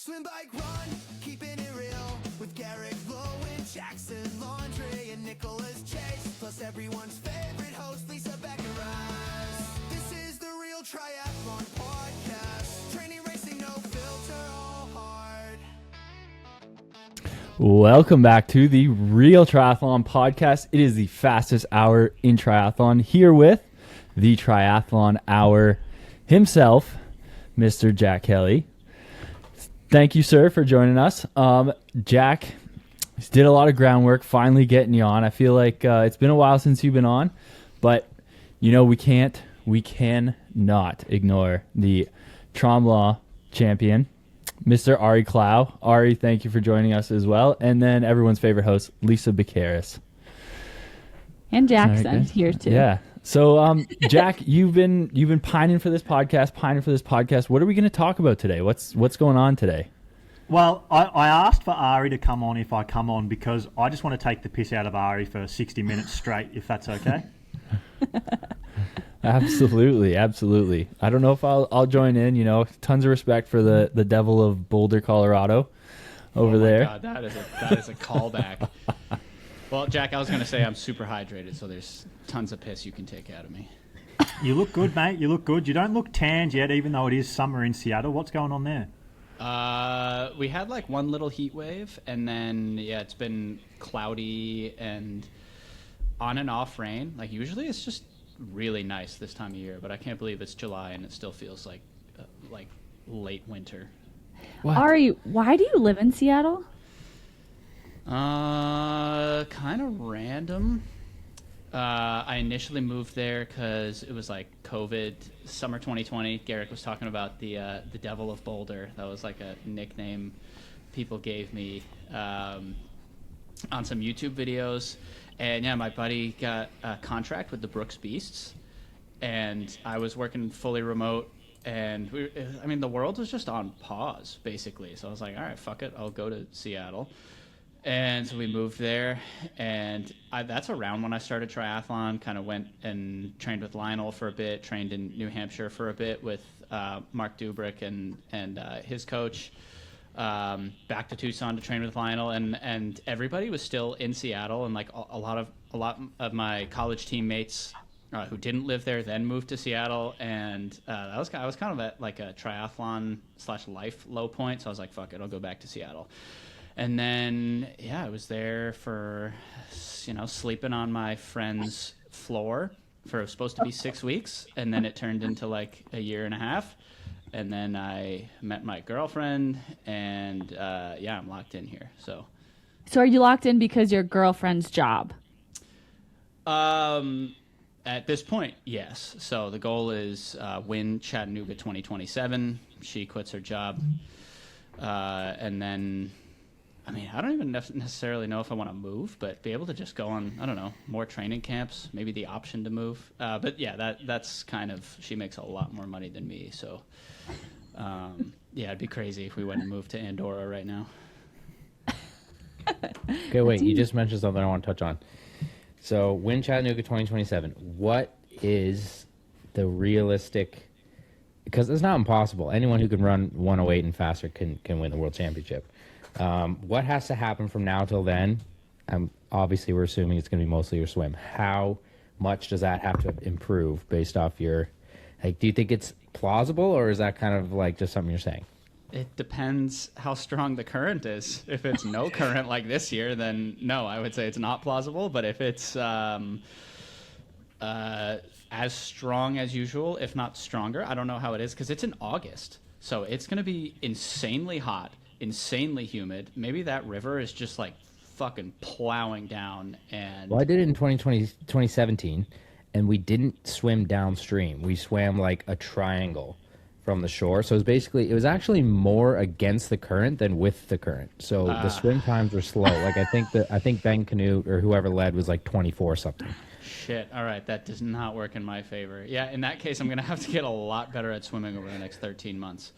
Swim, bike, run, keeping it real with Garrick, Lowe, and Jackson, Laundry, and Nicholas Chase, plus everyone's favorite host, Lisa Becker-Rice. This is the Real Triathlon Podcast. Training, racing, no filter, all hard. Welcome back to the Real Triathlon Podcast. It is the fastest hour in triathlon, here with the Triathlon Hour himself, Mr. Jack Kelly. Thank you, sir, for joining us. Jack did a lot of groundwork finally getting you on. I feel like it's been a while since you've been on, but you know we cannot ignore the Mont-Tremblant champion, Mr. Ari Klau. Ari, thank you for joining us as well. And then everyone's favorite host, Lisa Becker-Rice. And Jackson's here too. Yeah. So, Jack, you've been pining for this podcast. What are we going to talk about today? What's going on today? Well, I asked for Ari to come on if I come on because I just want to take the piss out of Ari for 60 minutes straight, if that's okay. Absolutely. I don't know if I'll join in. You know, tons of respect for the devil of Boulder, Colorado, over there. God, that is a callback. Well, Jack, I was going to say I'm super hydrated, so there's tons of piss you can take out of me. You look good, mate. You look good. You don't look tanned yet, even though it is summer in Seattle. What's going on there? We had like one little heat wave, and then, it's been cloudy and on and off rain. Like, usually it's just really nice this time of year, but I can't believe it's July and it still feels like late winter. What? Ari, why do you live in Seattle? Kind of random. I initially moved there because it was like COVID, summer 2020. Garrick was talking about the Devil of Boulder. That was like a nickname people gave me on some YouTube videos. And yeah, my buddy got a contract with the Brooks Beasts, and I was working fully remote. And the world was just on pause basically. So I was like, all right, fuck it, I'll go to Seattle. And so we moved there, and that's around when I started triathlon. Kind of went and trained with Lionel for a bit, trained in New Hampshire for a bit with Mark Dubrick and his coach. Back to Tucson to train with Lionel, and everybody was still in Seattle, and like a lot of my college teammates who didn't live there then moved to Seattle, and I was kind of at like a triathlon / life low point. So I was like, fuck it, I'll go back to Seattle. And then, I was there for, sleeping on my friend's floor for it was supposed to be 6 weeks. And then it turned into like a year and a half. And then I met my girlfriend and, I'm locked in here. So are you locked in because your girlfriend's job? At this point, yes. So the goal is win Chattanooga 2027. She quits her job. And then... I don't even necessarily know if I want to move, but be able to just go on, I don't know, more training camps, maybe the option to move. But yeah, that's kind of, she makes a lot more money than me. So, it'd be crazy if we went and moved to Andorra right now. Okay, wait, you just mentioned something I want to touch on. So, win Chattanooga 2027. What is the realistic, because it's not impossible. Anyone who can run 108 and faster can win the world championship. What has to happen from now till then? Obviously, we're assuming it's going to be mostly your swim. How much does that have to improve based off your... Like, do you think it's plausible, or is that kind of like just something you're saying? It depends how strong the current is. If it's no current like this year, then no, I would say it's not plausible. But if it's as strong as usual, if not stronger, I don't know how it is because it's in August. So it's going to be insanely hot, insanely humid. Maybe that river is just like fucking plowing down. And well, I did it in 2017, and we didn't swim downstream. We swam like a triangle from the shore. So it was actually more against the current than with the current. So the swim times were slow. Like I think Ben Canute or whoever led was like 24 something. Shit. All right, that does not work in my favor. Yeah, in that case, I'm gonna have to get a lot better at swimming over the next 13 months.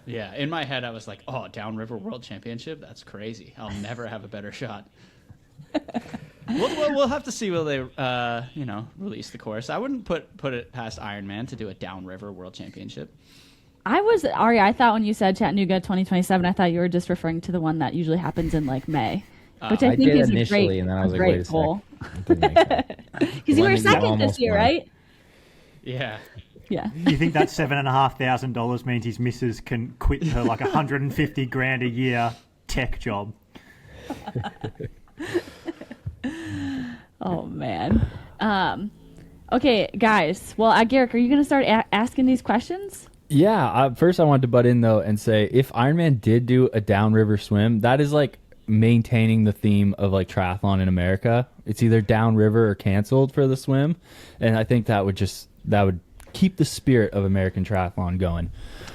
Yeah, in my head, I was like, oh, Downriver World Championship? That's crazy. I'll never have a better shot. We'll have to see will they, release the course. I wouldn't put it past Ironman to do a Downriver World Championship. I thought when you said Chattanooga 2027, I thought you were just referring to the one that usually happens in like May, which I think did is initially, a great, and then I was like, great wait a sec. goal. It didn't make sense. Because you one were that you second this almost year, won. right? Yeah. Yeah. You think that $7,500 means his missus can quit her like 150 grand a year tech job? Oh man. Okay, guys. Well, Garrick, are you going to start asking these questions? Yeah. First, I wanted to butt in though and say, if Ironman did do a downriver swim, that is like maintaining the theme of like triathlon in America. It's either downriver or canceled for the swim, and I think that would keep the spirit of American triathlon going.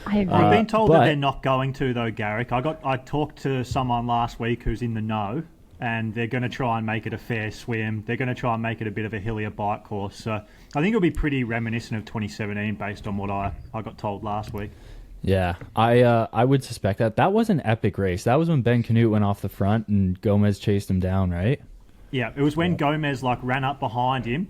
I agree. I've been told but- that they're not going to though, Garrick. I talked to someone last week who's in the know, and they're going to try and make it a fair swim. They're going to try and make it a bit of a hillier bike course. So I think it'll be pretty reminiscent of 2017 based on what I got told last week. Yeah, I would suspect that was an epic race. That was when Ben Canute went off the front and Gomez chased him down, right? Yeah, it was when Gomez like ran up behind him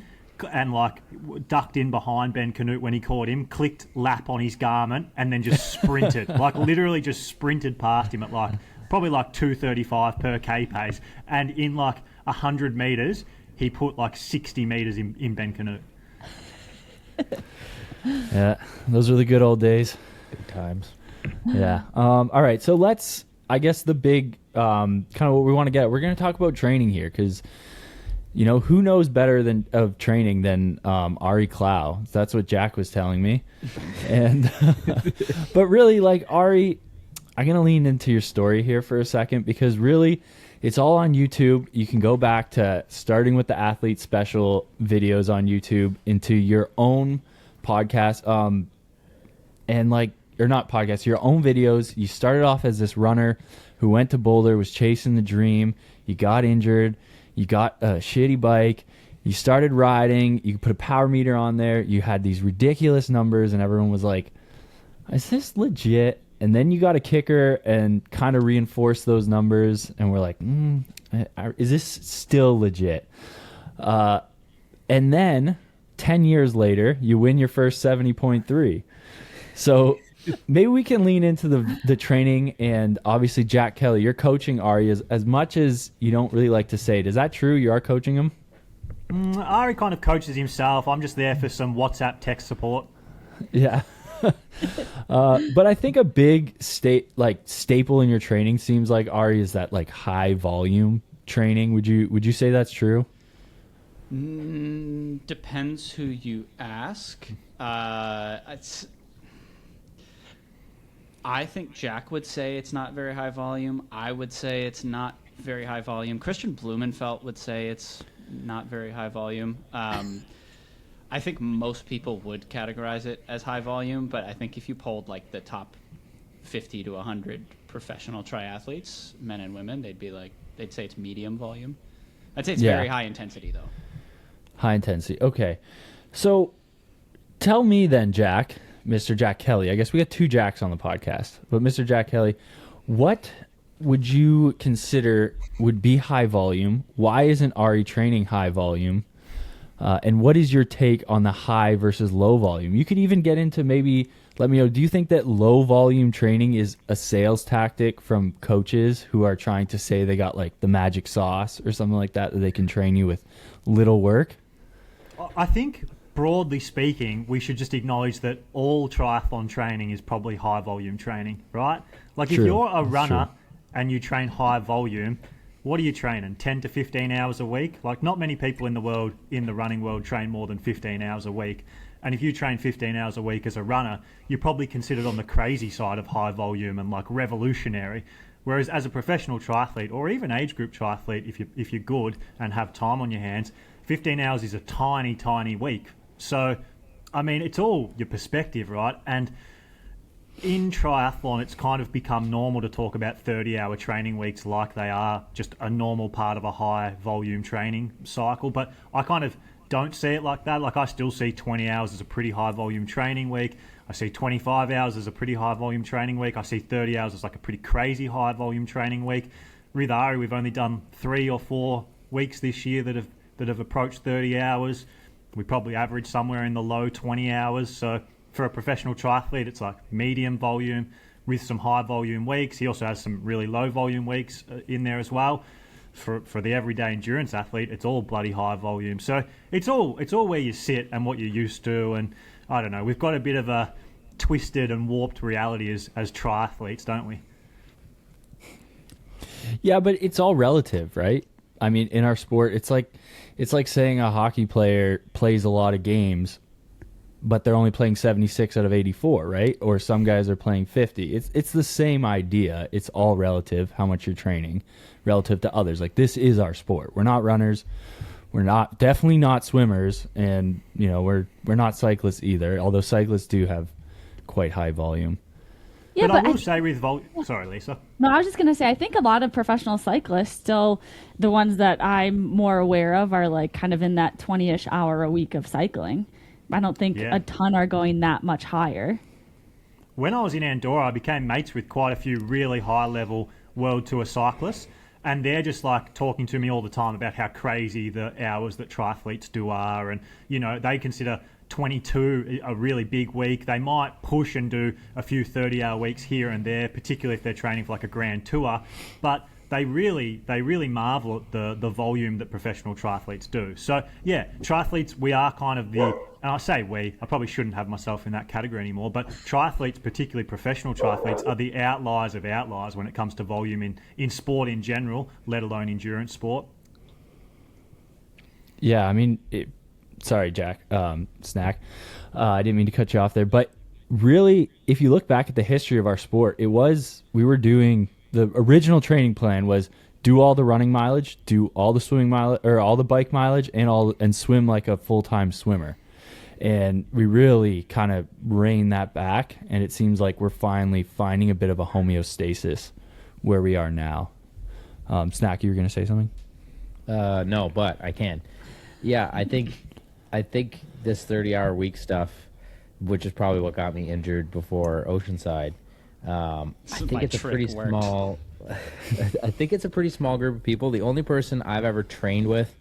and like ducked in behind Ben Canute when he caught him, clicked lap on his garment, and then just sprinted. Like literally just sprinted past him at like probably like 2:35 per K pace, and in like 100 meters he put like 60 meters in Ben Canute. Yeah, those were the good old days. Good times. Yeah. All right. So let's, I guess the big kind of what we want to get. We're going to talk about training here because, who knows better of training than Ari Klau? That's what Jack was telling me. And but really, like Ari, I'm going to lean into your story here for a second because really, it's all on YouTube. You can go back to starting with the athlete special videos on YouTube into your own podcast. And like, or not podcasts, your own videos. You started off as this runner who went to Boulder, was chasing the dream. You got injured. You got a shitty bike. You started riding. You put a power meter on there. You had these ridiculous numbers, and everyone was like, is this legit? And then you got a kicker and kind of reinforced those numbers. And we're like, is this still legit? And then 10 years later, you win your first 70.3. So maybe we can lean into the training, and obviously Jack Kelly, you're coaching Ari as much as you don't really like to say it. Is that true? You are coaching him? Ari kind of coaches himself. I'm just there for some WhatsApp text support. Yeah. But I think a big staple in your training seems like Ari is that like high volume training. Would you say that's true? Depends who you ask. I think Jack would say it's not very high volume. I would say it's not very high volume. Christian Blumenfeld would say it's not very high volume. I think most people would categorize it as high volume, but I think if you polled like the top 50 to 100 professional triathletes, men and women, they'd say it's medium volume. I'd say it's very high intensity though. High intensity. Okay. So tell me then, Jack, Mr. Jack Kelly, I guess we got two Jacks on the podcast, but Mr. Jack Kelly, what would you consider would be high volume? Why isn't Ari training high volume? And what is your take on the high versus low volume? You could even get into maybe, let me know, do you think that low volume training is a sales tactic from coaches who are trying to say they got like the magic sauce or something like that they can train you with little work? I think, broadly speaking, we should just acknowledge that all triathlon training is probably high volume training, right? Like if you're a runner and you train high volume, what are you training? 10 to 15 hours a week? Like not many people in the world, in the running world, train more than 15 hours a week. And if you train 15 hours a week as a runner, you're probably considered on the crazy side of high volume and like revolutionary. Whereas as a professional triathlete or even age group triathlete, if you're good and have time on your hands, 15 hours is a tiny, tiny week. So, I mean, it's all your perspective, right? And in triathlon, it's kind of become normal to talk about 30-hour training weeks like they are just a normal part of a high-volume training cycle. But I kind of don't see it like that. Like I still see 20 hours as a pretty high-volume training week. I see 25 hours as a pretty high-volume training week. I see 30 hours as like a pretty crazy high-volume training week. With Ari, we've only done 3 or 4 weeks this year that have approached 30 hours. We probably average somewhere in the low 20 hours. So for a professional triathlete, it's like medium volume with some high volume weeks. He also has some really low volume weeks in there as well. For the everyday endurance athlete, it's all bloody high volume. So it's all where you sit and what you're used to. And I don't know, we've got a bit of a twisted and warped reality as triathletes, don't we? Yeah, but it's all relative, right? I mean, in our sport, it's like saying a hockey player plays a lot of games, but they're only playing 76 out of 84, right? Or some guys are playing 50. It's the same idea. It's all relative, how much you're training relative to others. Like, this is our sport. We're not runners. We're definitely not swimmers, and we're not cyclists either, although cyclists do have quite high volume. Yeah, but I will say with sorry, Lisa. No, I was just going to say, I think a lot of professional cyclists, still the ones that I'm more aware of, are like kind of in that 20-ish hour a week of cycling. I don't think a ton are going that much higher. When I was in Andorra, I became mates with quite a few really high-level World Tour cyclists, and they're just like talking to me all the time about how crazy the hours that triathletes do are, and they consider 22 a really big week. They might push and do a few 30-hour weeks here and there, particularly if they're training for like a grand tour, but they really marvel at the volume that professional triathletes do. So yeah, triathletes, we are kind of and I say we, I probably shouldn't have myself in that category anymore, but triathletes, particularly professional triathletes, are the outliers of outliers when it comes to volume in sport in general, let alone endurance sport. Yeah, I mean, sorry, Jack, Snack. I didn't mean to cut you off there, but really, if you look back at the history of our sport, the original training plan was do all the running mileage, do all the swimming mileage, or all the bike mileage, and swim like a full-time swimmer. And we really kind of reined that back, and it seems like we're finally finding a bit of a homeostasis where we are now. Snack, you were going to say something? No, but I can. Yeah, I think this 30-hour week stuff, which is probably what got me injured before Oceanside. I think it's a pretty small. I think it's a pretty small group of people. The only person I've ever trained with,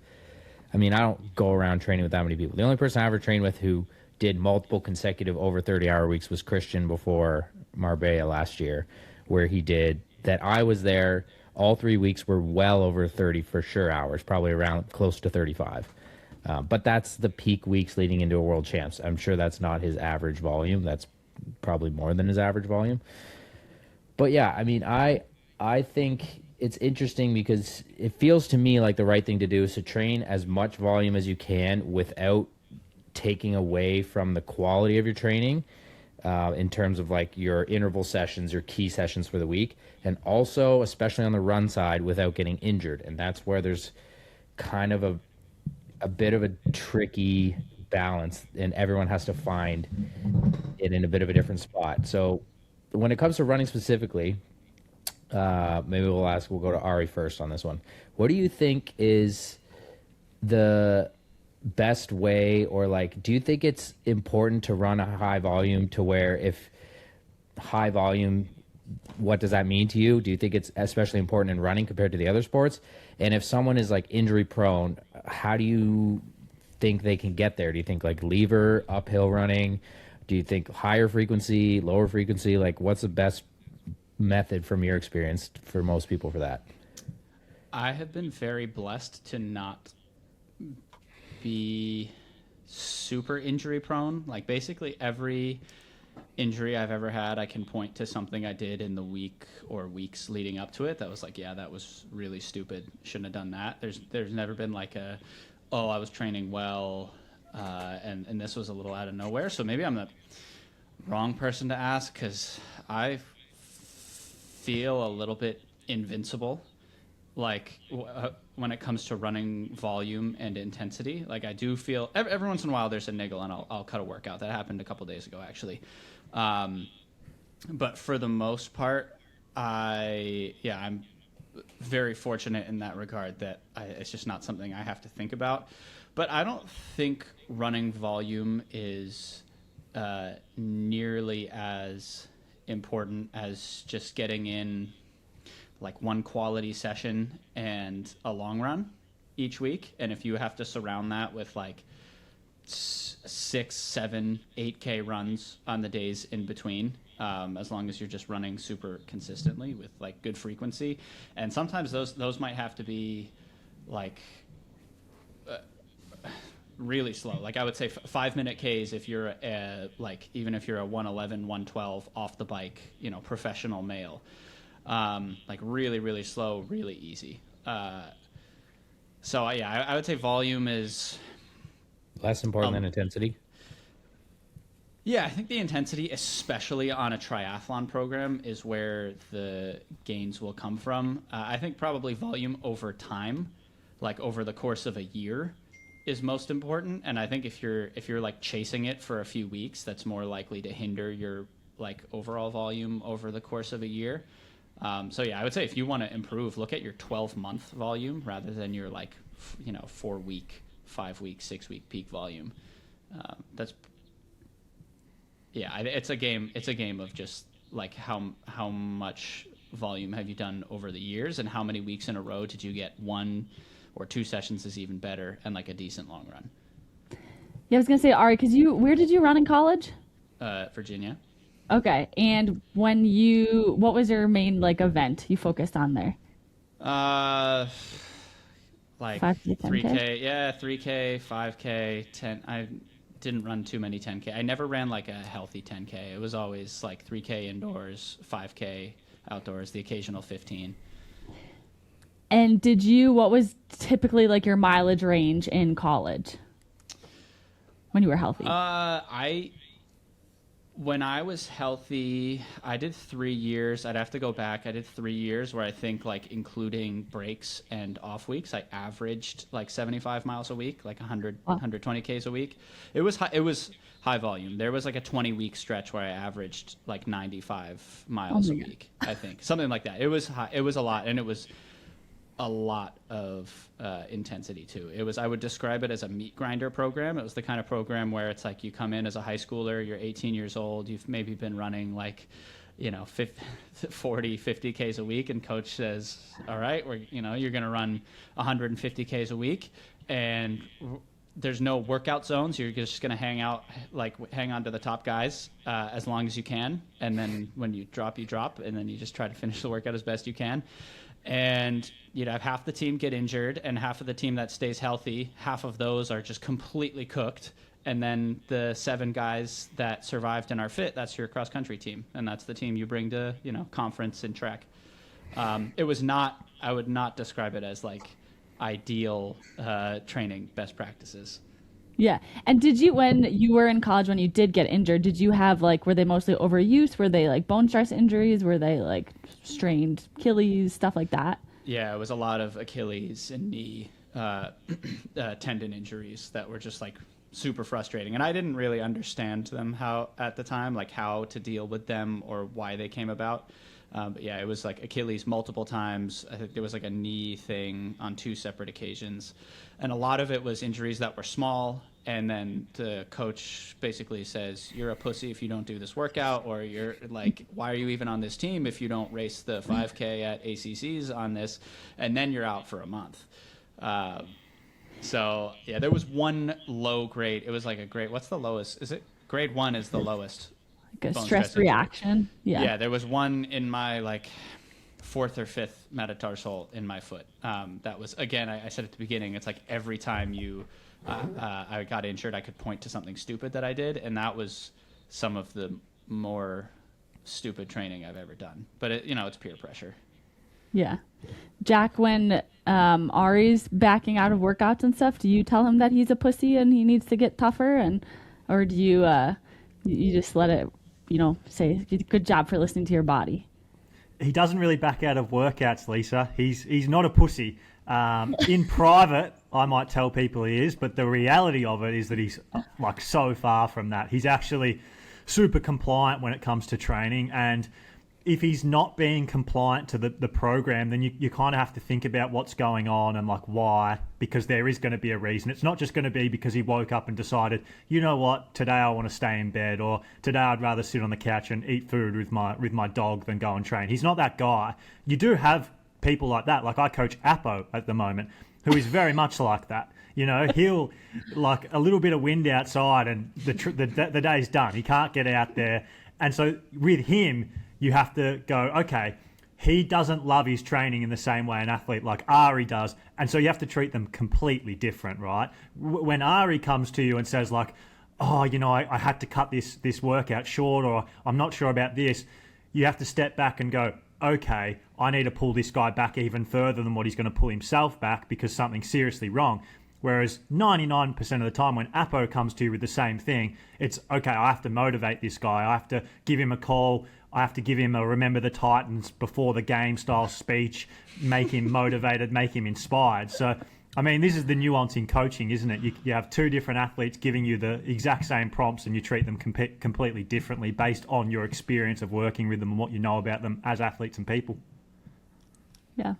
I mean, I don't go around training with that many people. The only person I ever trained with who did multiple consecutive over 30-hour weeks was Christian before Marbella last year, where he did that. I was there. All 3 weeks were well over 30 for sure hours, probably around close to 35. But that's the peak weeks leading into a world champs. I'm sure that's not his average volume. That's probably more than his average volume. But yeah, I mean, I think it's interesting because it feels to me like the right thing to do is to train as much volume as you can without taking away from the quality of your training in terms of like your interval sessions, your key sessions for the week, and also, especially on the run side, without getting injured. And that's where there's kind of a bit of a tricky balance, and everyone has to find it in a bit of a different spot. So when it comes to running specifically, maybe we'll go to Ari first on this one. What do you think is the best way, or like, do you think it's important to run a high volume to where if high volume, what does that mean to you? Do you think it's especially important in running compared to the other sports? And if someone is like injury prone, how do you think they can get there? Do you think like lever, uphill running? Do you think higher frequency, lower frequency? Like, what's the best method from your experience for most people for that? I have been very blessed to not be super injury prone. Like, basically every injury I've ever had, I can point to something I did in the week or weeks leading up to it that was like, yeah, that was really stupid, shouldn't have done that. There's never been like I was training well, and this was a little out of nowhere. So maybe I'm the wrong person to ask, because I feel a little bit invincible, like when it comes to running volume and intensity. Like, I do feel every once in a while there's a niggle, and I'll cut a workout. That happened a couple days ago, actually. But for the most part, I'm very fortunate in that regard that it's just not something I have to think about. But I don't think running volume is nearly as important as just getting in like one quality session and a long run each week. And if you have to surround that with like 6, 7, 8K runs on the days in between, as long as you're just running super consistently with like good frequency. And sometimes those might have to be like really slow. Like I would say 5-minute Ks if you're like even if you're a 111, 112 off the bike, professional male. Like really, really slow, really easy. So yeah, I would say volume is less important than intensity. Yeah, I think the intensity, especially on a triathlon program, is where the gains will come from. I think probably volume over time, like over the course of a year, is most important. And I think if you're like chasing it for a few weeks, that's more likely to hinder your like overall volume over the course of a year. So yeah, I would say if you want to improve, look at your 12-month volume rather than your like 4-week, 5-week, 6-week peak volume. It's a game. It's a game of just like how much volume have you done over the years, and how many weeks in a row did you get 1 or 2 sessions is even better, and like a decent long run. Yeah, I was gonna say, Ari, where did you run in college? Virginia. Okay, and what was your main like event you focused on there? Like 5K, 3K, yeah, 3K, 5K, 10. I didn't run too many 10K. I never ran like a healthy 10K. It was always like 3K indoors, 5K outdoors, the occasional 15. And what was typically like your mileage range in college when you were healthy? When I was healthy, I did 3 years. I'd have to go back. I did 3 years where I think like including breaks and off weeks, I averaged like 75 miles a week, like 120 Ks a week. It was high volume. There was like a 20-week stretch where I averaged like 95 miles a week, I think. Something like that. It was high. It was a lot, and it was a lot of intensity too. I would describe it as a meat grinder program. It was the kind of program where it's like you come in as a high schooler, you're 18 years old, you've maybe been running like 40, 50 Ks a week, and coach says, all right, you're going to run 150 Ks a week, and there's no workout zones. You're just going to hang on to the top guys as long as you can, and then when you drop, and then you just try to finish the workout as best you can. And you'd have half the team get injured, and half of the team that stays healthy, half of those are just completely cooked. And then the 7 guys that survived and are fit, that's your cross-country team. And that's the team you bring to, conference and track. I would not describe it as like ideal training best practices. Yeah. And when you were in college, when you did get injured, did you have were they mostly overuse? Were they like bone stress injuries? Were they like strained Achilles, stuff like that? Yeah, it was a lot of Achilles and knee tendon injuries that were just like super frustrating. And I didn't really understand them how to deal with them or why they came about. But yeah, it was like Achilles multiple times. I think there was like a knee thing on 2 separate occasions. And a lot of it was injuries that were small. And then the coach basically says, you're a pussy if you don't do this workout, or you're like, why are you even on this team if you don't race the 5K at ACCs on this? And then you're out for a month. So yeah, there was one low grade. It was like a grade. What's the lowest? Is it grade 1 is the lowest? Like a stress reaction. Yeah, there was one in my like 4th or 5th metatarsal in my foot. That was, again, I said at the beginning, it's like every time I got injured, I could point to something stupid that I did, and that was some of the more stupid training I've ever done. But it's peer pressure. Yeah. Jack, when Ari's backing out of workouts and stuff, do you tell him that he's a pussy and he needs to get tougher, or do you just let it, say good job for listening to your body? He doesn't really back out of workouts, Lisa. He's not a pussy. In private, I might tell people he is, but the reality of it is that he's like so far from that. He's actually super compliant when it comes to training, and if he's not being compliant to the program, then you kind of have to think about what's going on and like why, because there is going to be a reason. It's not just going to be because he woke up and decided, you know what, today I want to stay in bed, or today I'd rather sit on the couch and eat food with my dog than go and train. He's not that guy. You do have people like that. Like I coach Apo at the moment, who is very much like that. You know, he'll like a little bit of wind outside and the day's done. He can't get out there. And so with him, you have to go, okay, he doesn't love his training in the same way an athlete like Ari does. And so you have to treat them completely different, right? When Ari comes to you and says like, oh, you know, I had to cut this workout short, or I'm not sure about this, you have to step back and go, okay, I need to pull this guy back even further than what he's going to pull himself back because something's seriously wrong. Whereas 99% of the time when Apo comes to you with the same thing, it's, okay, I have to motivate this guy. I have to give him a call. I have to give him a remember the Titans before the game style speech, make him motivated, make him inspired. So, I mean, this is the nuance in coaching, isn't it? You have two different athletes giving you the exact same prompts and you treat them completely differently based on your experience of working with them and what you know about them as athletes and people. Yeah.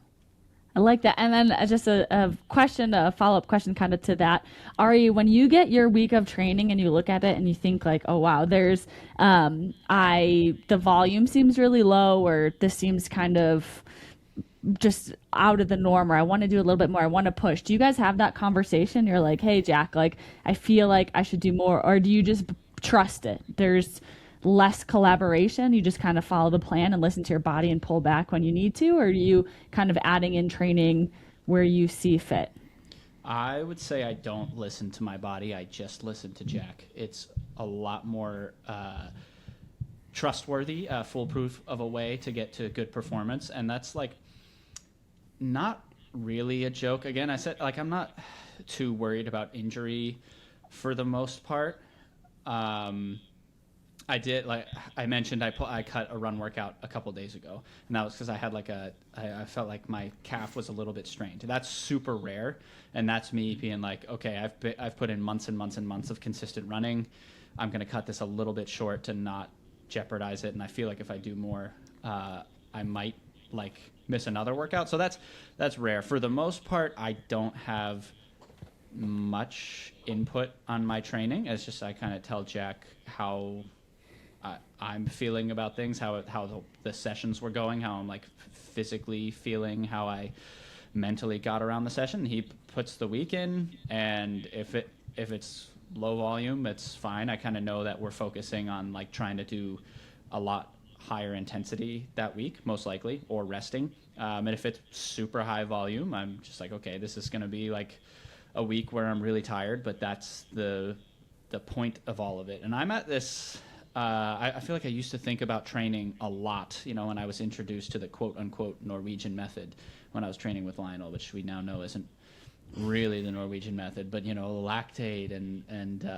I like that. And then just a question, a follow-up question kind of to that. Ari, when you get your week of training and you look at it and you think like, oh, wow, there's, the volume seems really low, or this seems kind of just out of the norm, or I want to do a little bit more, I want to push. Do you guys have that conversation? You're like, hey, Jack, like, I feel like I should do more, or do you just trust it? There's less collaboration, you just kind of follow the plan and listen to your body and pull back when you need to, or are you kind of adding in training where you see fit? I would say I don't listen to my body, I just listen to Jack. It's a lot more trustworthy, foolproof of a way to get to good performance, and that's like not really a joke. Again, I said, like, I'm not too worried about injury for the most part. I did, like I mentioned, I cut a run workout a couple days ago, and that was because I had like I felt like my calf was a little bit strained. That's super rare, and that's me being like, okay, I've put in months and months and months of consistent running. I'm going to cut this a little bit short to not jeopardize it, and I feel like if I do more, I might like miss another workout. So that's rare. For the most part, I don't have much input on my training. It's just I kind of tell Jack how I'm feeling about things, how the sessions were going, how I'm like physically feeling, how I mentally got around the session. He puts the week in, and if it's low volume, it's fine. I kind of know that we're focusing on like trying to do a lot higher intensity that week, most likely, or resting. And if it's super high volume, I'm just like, okay, this is going to be like a week where I'm really tired, but that's the point of all of it. And I'm at this. I feel like I used to think about training a lot, you know, when I was introduced to the quote-unquote Norwegian method when I was training with Lionel, which we now know isn't really the Norwegian method, but, you know, lactate and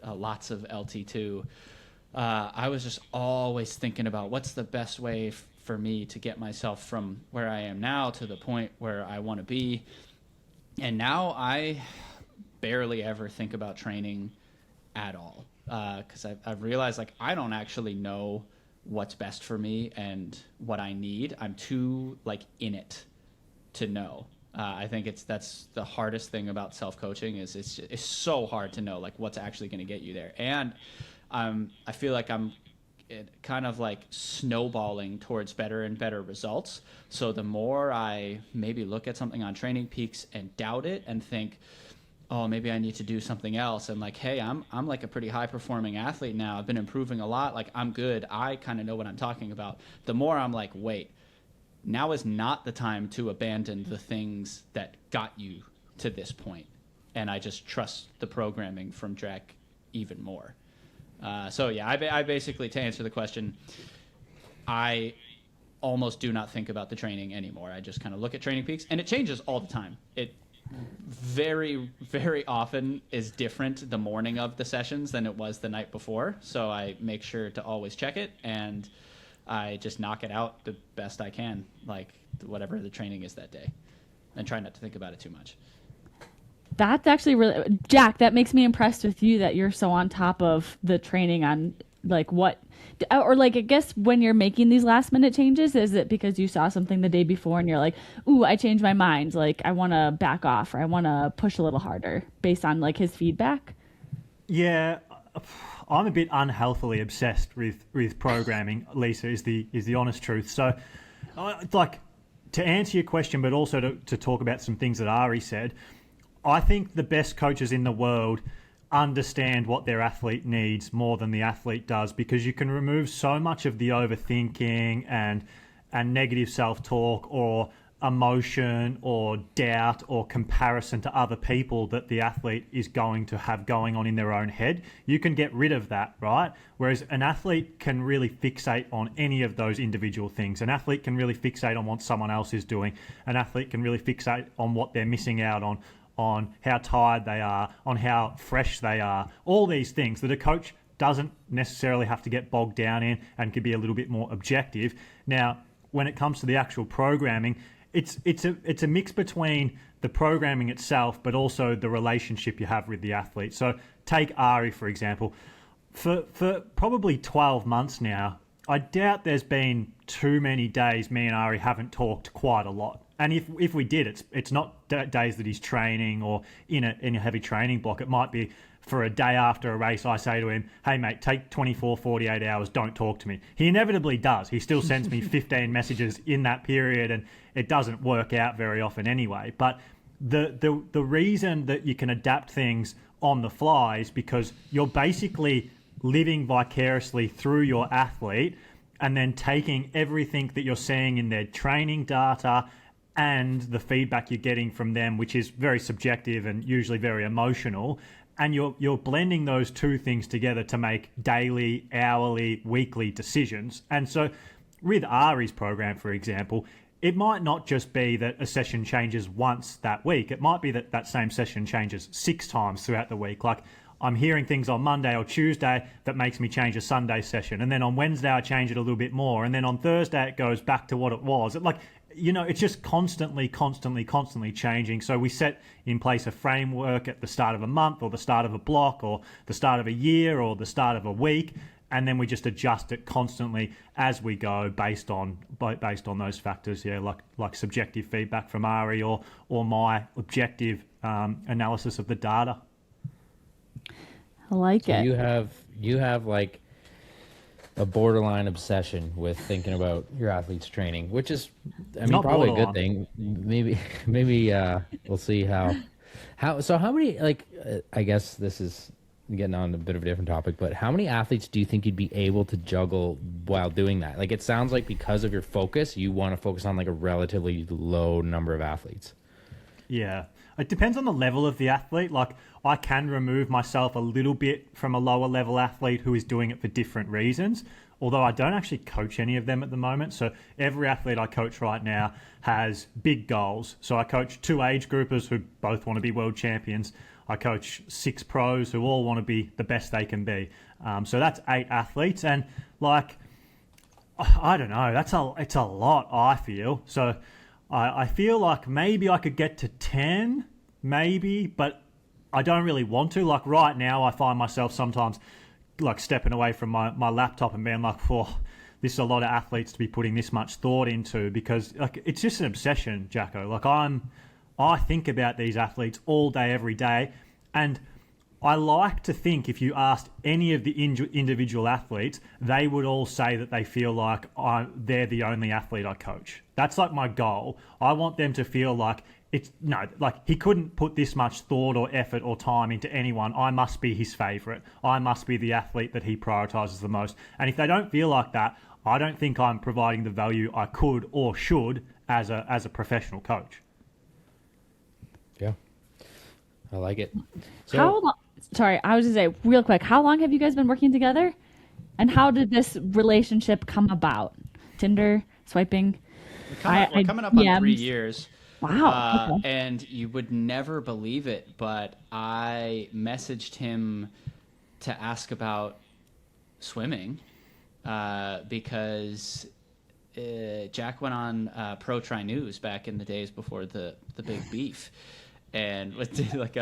lots of LT2. I was just always thinking about what's the best way for me to get myself from where I am now to the point where I want to be. And now I barely ever think about training at all. Because I've realized, like, I don't actually know what's best for me and what I need. I'm too, like, in it to know. I think that's the hardest thing about self-coaching is it's so hard to know, like, what's actually going to get you there. And I feel like I'm kind of, like, snowballing towards better and better results. So the more I maybe look at something on Training Peaks and doubt it and think, oh, maybe I need to do something else. And like, hey, I'm like a pretty high performing athlete now. I've been improving a lot. Like, I'm good. I kind of know what I'm talking about. The more I'm like, wait, now is not the time to abandon the things that got you to this point. And I just trust the programming from Jack even more. So yeah, I basically, to answer the question, I almost do not think about the training anymore. I just kind of look at Training Peaks, and it changes all the time. It very, very often is different the morning of the sessions than it was the night before. So I make sure to always check it, and I just knock it out the best I can, like whatever the training is that day, and try not to think about it too much. That's actually really, Jack, that makes me impressed with you that you're so on top of the training on like what, or like, I guess when you're making these last minute changes, is it because you saw something the day before and you're like, ooh, I changed my mind. Like, I want to back off, or I want to push a little harder based on like his feedback? Yeah, I'm a bit unhealthily obsessed with programming, Lisa, is the honest truth. So, like, to answer your question, but also to talk about some things that Ari said, I think the best coaches in the world understand what their athlete needs more than the athlete does, because you can remove so much of the overthinking and negative self-talk or emotion or doubt or comparison to other people that the athlete is going to have going on in their own head. You can get rid of that, right? Whereas an athlete can really fixate on any of those individual things. An athlete can really fixate on what someone else is doing. An athlete can really fixate on what they're missing out on how tired they are, on how fresh they are, all these things that a coach doesn't necessarily have to get bogged down in and can be a little bit more objective. Now, when it comes to the actual programming, it's a mix between the programming itself, but also the relationship you have with the athlete. So take Ari, for example. For probably 12 months now, I doubt there's been too many days me and Ari haven't talked quite a lot. And if we did, it's not days that he's training or in a heavy training block. It might be for a day after a race, I say to him, hey, mate, take 24, 48 hours, don't talk to me. He inevitably does. He still sends me 15 messages in that period, and it doesn't work out very often anyway. But the reason that you can adapt things on the fly is because you're basically living vicariously through your athlete and then taking everything that you're seeing in their training data and the feedback you're getting from them, which is very subjective and usually very emotional, and you're blending those two things together to make daily, hourly, weekly decisions. And so with Ari's program, for example, it might not just be that a session changes once that week. It might be that that same session changes 6 times throughout the week. Like, I'm hearing things on Monday or Tuesday that makes me change a Sunday session. And then on Wednesday, I change it a little bit more. And then on Thursday, it goes back to what it was. It's just constantly changing. So we set in place a framework at the start of a month or the start of a block or the start of a year or the start of a week. And then we just adjust it constantly as we go based on those factors. Yeah, like subjective feedback from Ari or my objective analysis of the data. I like it. You have like a borderline obsession with thinking about your athlete's training, which is, probably a good thing. Maybe we'll see how. So how many, I guess this is getting on a bit of a different topic, but how many athletes do you think you'd be able to juggle while doing that? Like, it sounds like because of your focus, you want to focus on like a relatively low number of athletes. Yeah. It depends on the level of the athlete. Like, I can remove myself a little bit from a lower level athlete who is doing it for different reasons, although I don't actually coach any of them at the moment. So every athlete I coach right now has big goals. So I coach 2 age groupers who both want to be world champions. I coach 6 pros who all want to be the best they can be. So that's 8 athletes. And I don't know, it's a lot, I feel. So I feel like maybe I could get to 10, maybe, but I don't really want to. Like, right now, I find myself sometimes like stepping away from my laptop and being like, oh, this is a lot of athletes to be putting this much thought into, because like it's just an obsession, Jacko. Like, I think about these athletes all day, every day, and I like to think if you asked any of the individual athletes, they would all say that they feel like they're the only athlete I coach. That's like my goal. I want them to feel like he couldn't put this much thought or effort or time into anyone. I must be his favorite. I must be the athlete that he prioritizes the most. And if they don't feel like that, I don't think I'm providing the value I could or should as a professional coach. Yeah, I like it. So, how long? Sorry, I was going to say real quick. How long have you guys been working together, and how did this relationship come about? Tinder, swiping. We're coming up on 3 years. Wow. Okay. And you would never believe it, but I messaged him to ask about swimming because Jack went on Pro Tri News back in the days before the big beef, and with like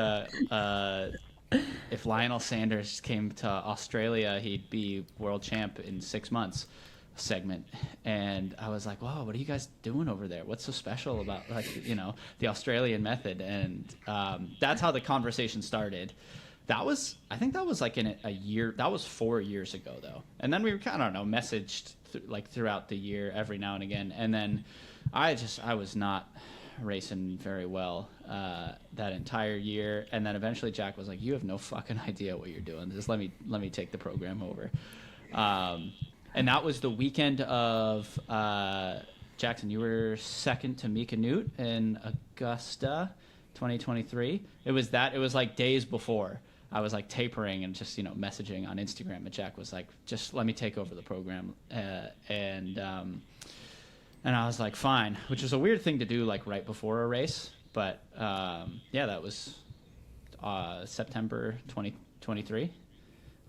if Lionel Sanders came to Australia, he'd be world champ in 6 months segment. And I was like, wow, what are you guys doing over there? What's so special about the Australian method? And that's how the conversation started. I think that was like in a year. That was 4 years ago though. And then we were messaged throughout the year every now and again. And then I was not racing very well that entire year. And then eventually Jack was like, you have no fucking idea what you're doing. Just let me take the program over. And that was the weekend of Jackson, you were second to Mika Newt in Augusta 2023. It was like days before. I was like tapering and just, messaging on Instagram, and Jack was like, just let me take over the program. And I was like, fine, which is a weird thing to do like right before a race. But that was September 2023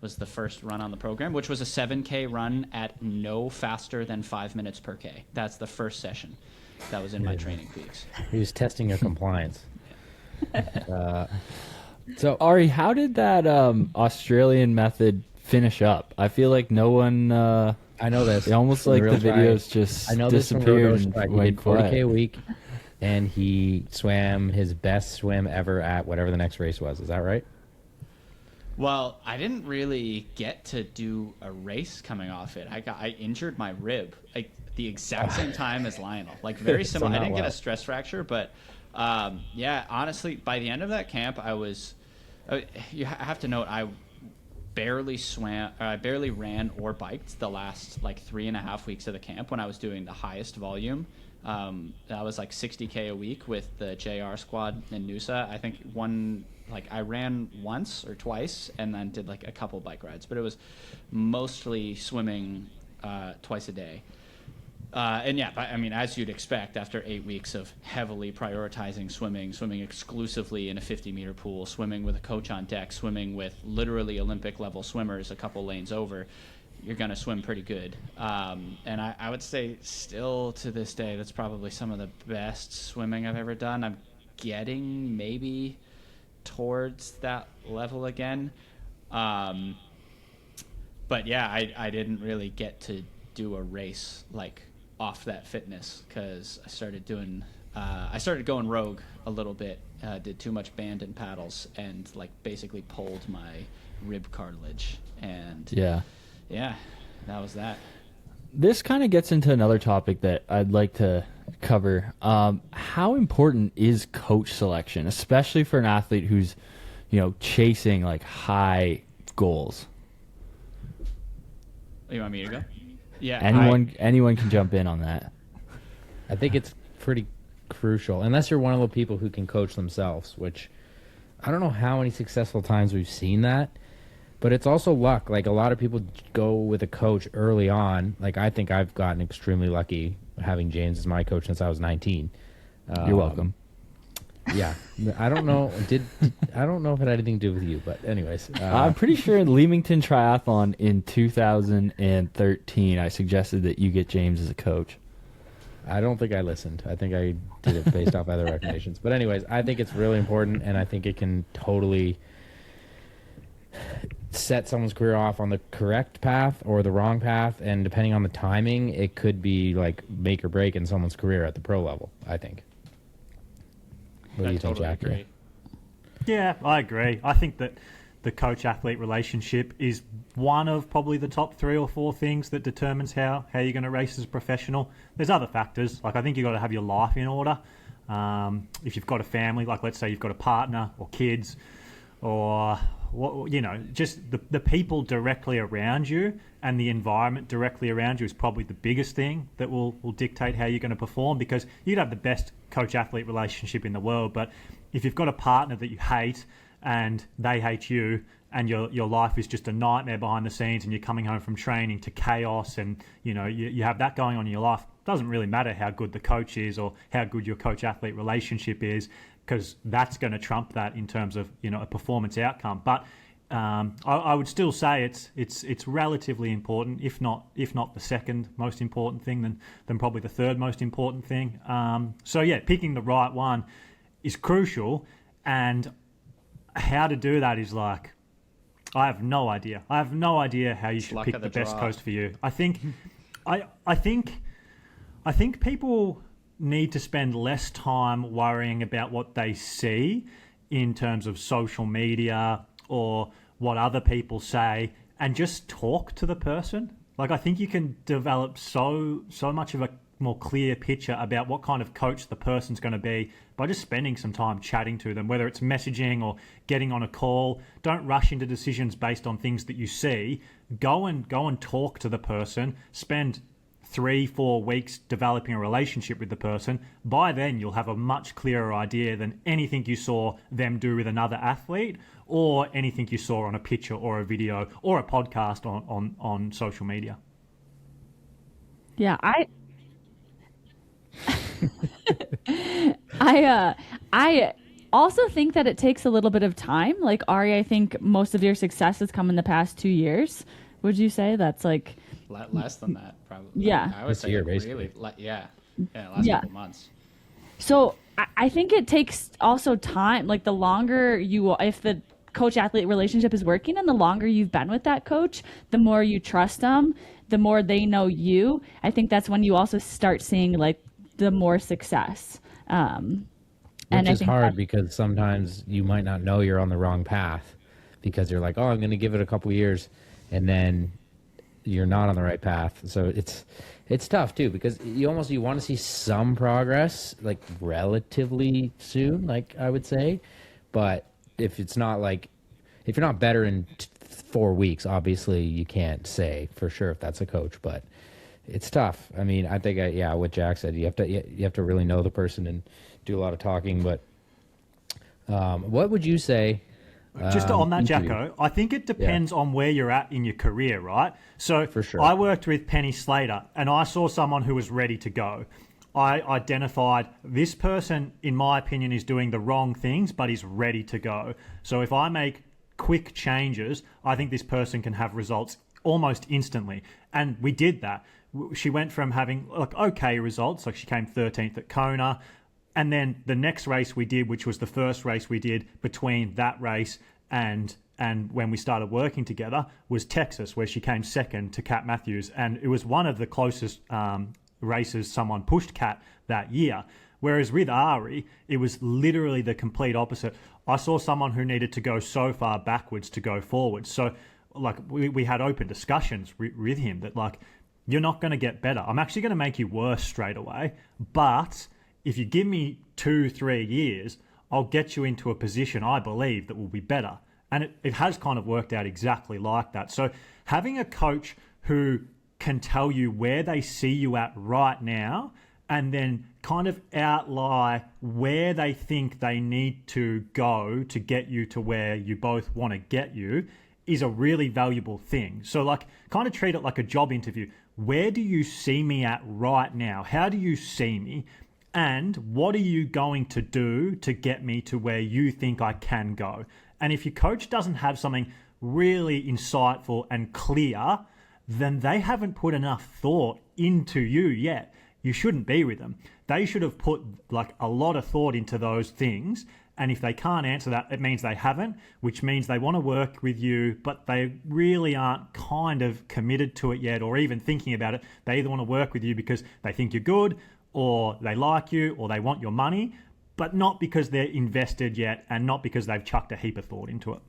was the first run on the program, which was a 7K run at no faster than 5 minutes per K. That's the first session that was in my training peaks. He was testing your compliance. So Ari, how did that Australian method finish up? I feel like no one. I know this. It almost like the videos just disappeared and he went did 40K quiet. a week, and he swam his best swim ever at whatever the next race was. Is that right? Well, I didn't really get to do a race coming off it. I injured my rib like the exact same time as Lionel. Like very similar. I didn't get a stress fracture, but honestly, by the end of that camp, I was. You have to note, I barely ran or biked the last like 3.5 weeks of the camp when I was doing the highest volume. That was like 60K a week with the JR squad in Noosa. I think I ran once or twice and then did like a couple bike rides, but it was mostly swimming twice a day. As you'd expect, after 8 weeks of heavily prioritizing swimming exclusively in a 50-meter pool, swimming with a coach on deck, swimming with literally Olympic-level swimmers a couple lanes over, you're going to swim pretty good. And I would say still to this day, that's probably some of the best swimming I've ever done. I'm getting maybe towards that level again. But yeah, I didn't really get to do a race like off that fitness because I started going rogue a little bit, did too much band and paddles and like basically pulled my rib cartilage, and yeah, that was that. This kind of gets into another topic that I'd like to cover. How important is coach selection, especially for an athlete who's, chasing like high goals? You want me to go? Yeah. Anyone can jump in on that. I think it's pretty crucial, unless you're one of the people who can coach themselves, which I don't know how many successful times we've seen that, but it's also luck. Like a lot of people go with a coach early on. Like I think I've gotten extremely lucky having James as my coach since I was 19. You're welcome. Yeah. I don't know. I don't know if it had anything to do with you, but anyways. I'm pretty sure in Leamington Triathlon in 2013, I suggested that you get James as a coach. I don't think I listened. I think I did it based off other recommendations. But anyways, I think it's really important, and I think it can totally set someone's career off on the correct path or the wrong path, and depending on the timing, it could be like make or break in someone's career at the pro level, I think. What do you think, Jack? Agree. Yeah, I agree. I think that the coach-athlete relationship is one of probably the top 3 or 4 things that determines how you're going to race as a professional. There's other factors. Like I think you've got to have your life in order. If you've got a family, like let's say you've got a partner or kids or just the people directly around you and the environment directly around you is probably the biggest thing that will dictate how you're going to perform, because you'd have the best coach-athlete relationship in the world, but if you've got a partner that you hate and they hate you and your life is just a nightmare behind the scenes and you're coming home from training to chaos and you have that going on in your life, it doesn't really matter how good the coach is or how good your coach-athlete relationship is, because that's going to trump that in terms of a performance outcome. But I would still say it's relatively important, if not the second most important thing, then probably the third most important thing. So yeah, picking the right one is crucial, and how to do that is like, I have no idea. I have no idea how you should pick the best coach for you. I think people need to spend less time worrying about what they see in terms of social media or what other people say, and just talk to the person. Like, I think you can develop so much of a more clear picture about what kind of coach the person's going to be by just spending some time chatting to them, whether it's messaging or getting on a call. Don't rush into decisions based on things that you see. Go and talk to the person. Spend 3-4 weeks developing a relationship with the person. By then, you'll have a much clearer idea than anything you saw them do with another athlete, or anything you saw on a picture or a video or a podcast on social media. Yeah, I also think that it takes a little bit of time. Like, Ari, I think most of your success has come in the past 2 years. Would you say that's like less than that, probably? Yeah, I would say year, really, last couple months. So I think it takes also time. Like, the longer if the coach-athlete relationship is working, and the longer you've been with that coach, the more you trust them, the more they know you. I think that's when you also start seeing like the more success. Which is hard because sometimes you might not know you're on the wrong path because you're like, oh, I'm going to give it a couple years, and then you're not on the right path. So it's tough too, because you want to see some progress like relatively soon, like I would say. But if it's not like, if you're not better in 4 weeks, obviously you can't say for sure if that's a coach, but it's tough. I mean, I think, what Jack said, you have to really know the person and do a lot of talking. But what would you say? Just on that, Jacko, I think it depends on where you're at in your career, right? So for sure. I worked with Penny Slater, and I saw someone who was ready to go. I identified this person, in my opinion, is doing the wrong things, but is ready to go. So if I make quick changes, I think this person can have results almost instantly. And we did that. She went from having like okay results, like she came 13th at Kona, and then the next race we did, which was the first race we did between that race and when we started working together, was Texas, where she came second to Kat Matthews, and it was one of the closest races someone pushed Kat that year. Whereas with Ari, it was literally the complete opposite. I saw someone who needed to go so far backwards to go forward. So like we had open discussions with him that like, you're not going to get better. I'm actually going to make you worse straight away. But if you give me 2-3 years, I'll get you into a position I believe that will be better. And it has kind of worked out exactly like that. So having a coach who can tell you where they see you at right now, and then kind of outline where they think they need to go to get you to where you both want to get you, is a really valuable thing. So like, kind of treat it like a job interview. Where do you see me at right now? How do you see me? And what are you going to do to get me to where you think I can go? And if your coach doesn't have something really insightful and clear, then they haven't put enough thought into you yet. You shouldn't be with them. They should have put like a lot of thought into those things. And if they can't answer that, it means they haven't, which means they want to work with you, but they really aren't kind of committed to it yet, or even thinking about it. They either want to work with you because they think you're good, or they like you, or they want your money, but not because they're invested yet, and not because they've chucked a heap of thought into it.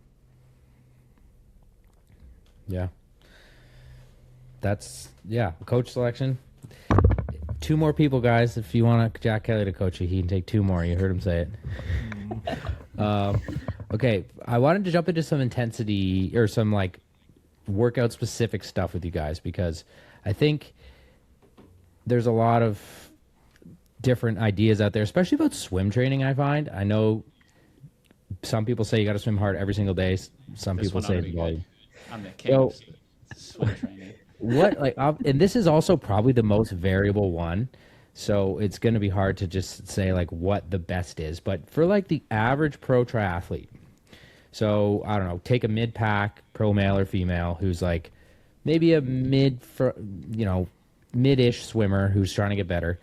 Yeah. That's, coach selection. 2 more people, guys. If you want Jack Kelly to coach you, he can take 2 more. You heard him say it. Okay, I wanted to jump into some intensity or some like workout specific stuff with you guys, because I think there's a lot of different ideas out there, especially about swim training. I know some people say you got to swim hard every single day. Some people say volume. I'm the king of swim training. And this is also probably the most variable one, so it's going to be hard to just say like what the best is. But for like the average pro triathlete, so I don't know, take a mid-pack pro male or female who's like maybe a mid-ish swimmer who's trying to get better.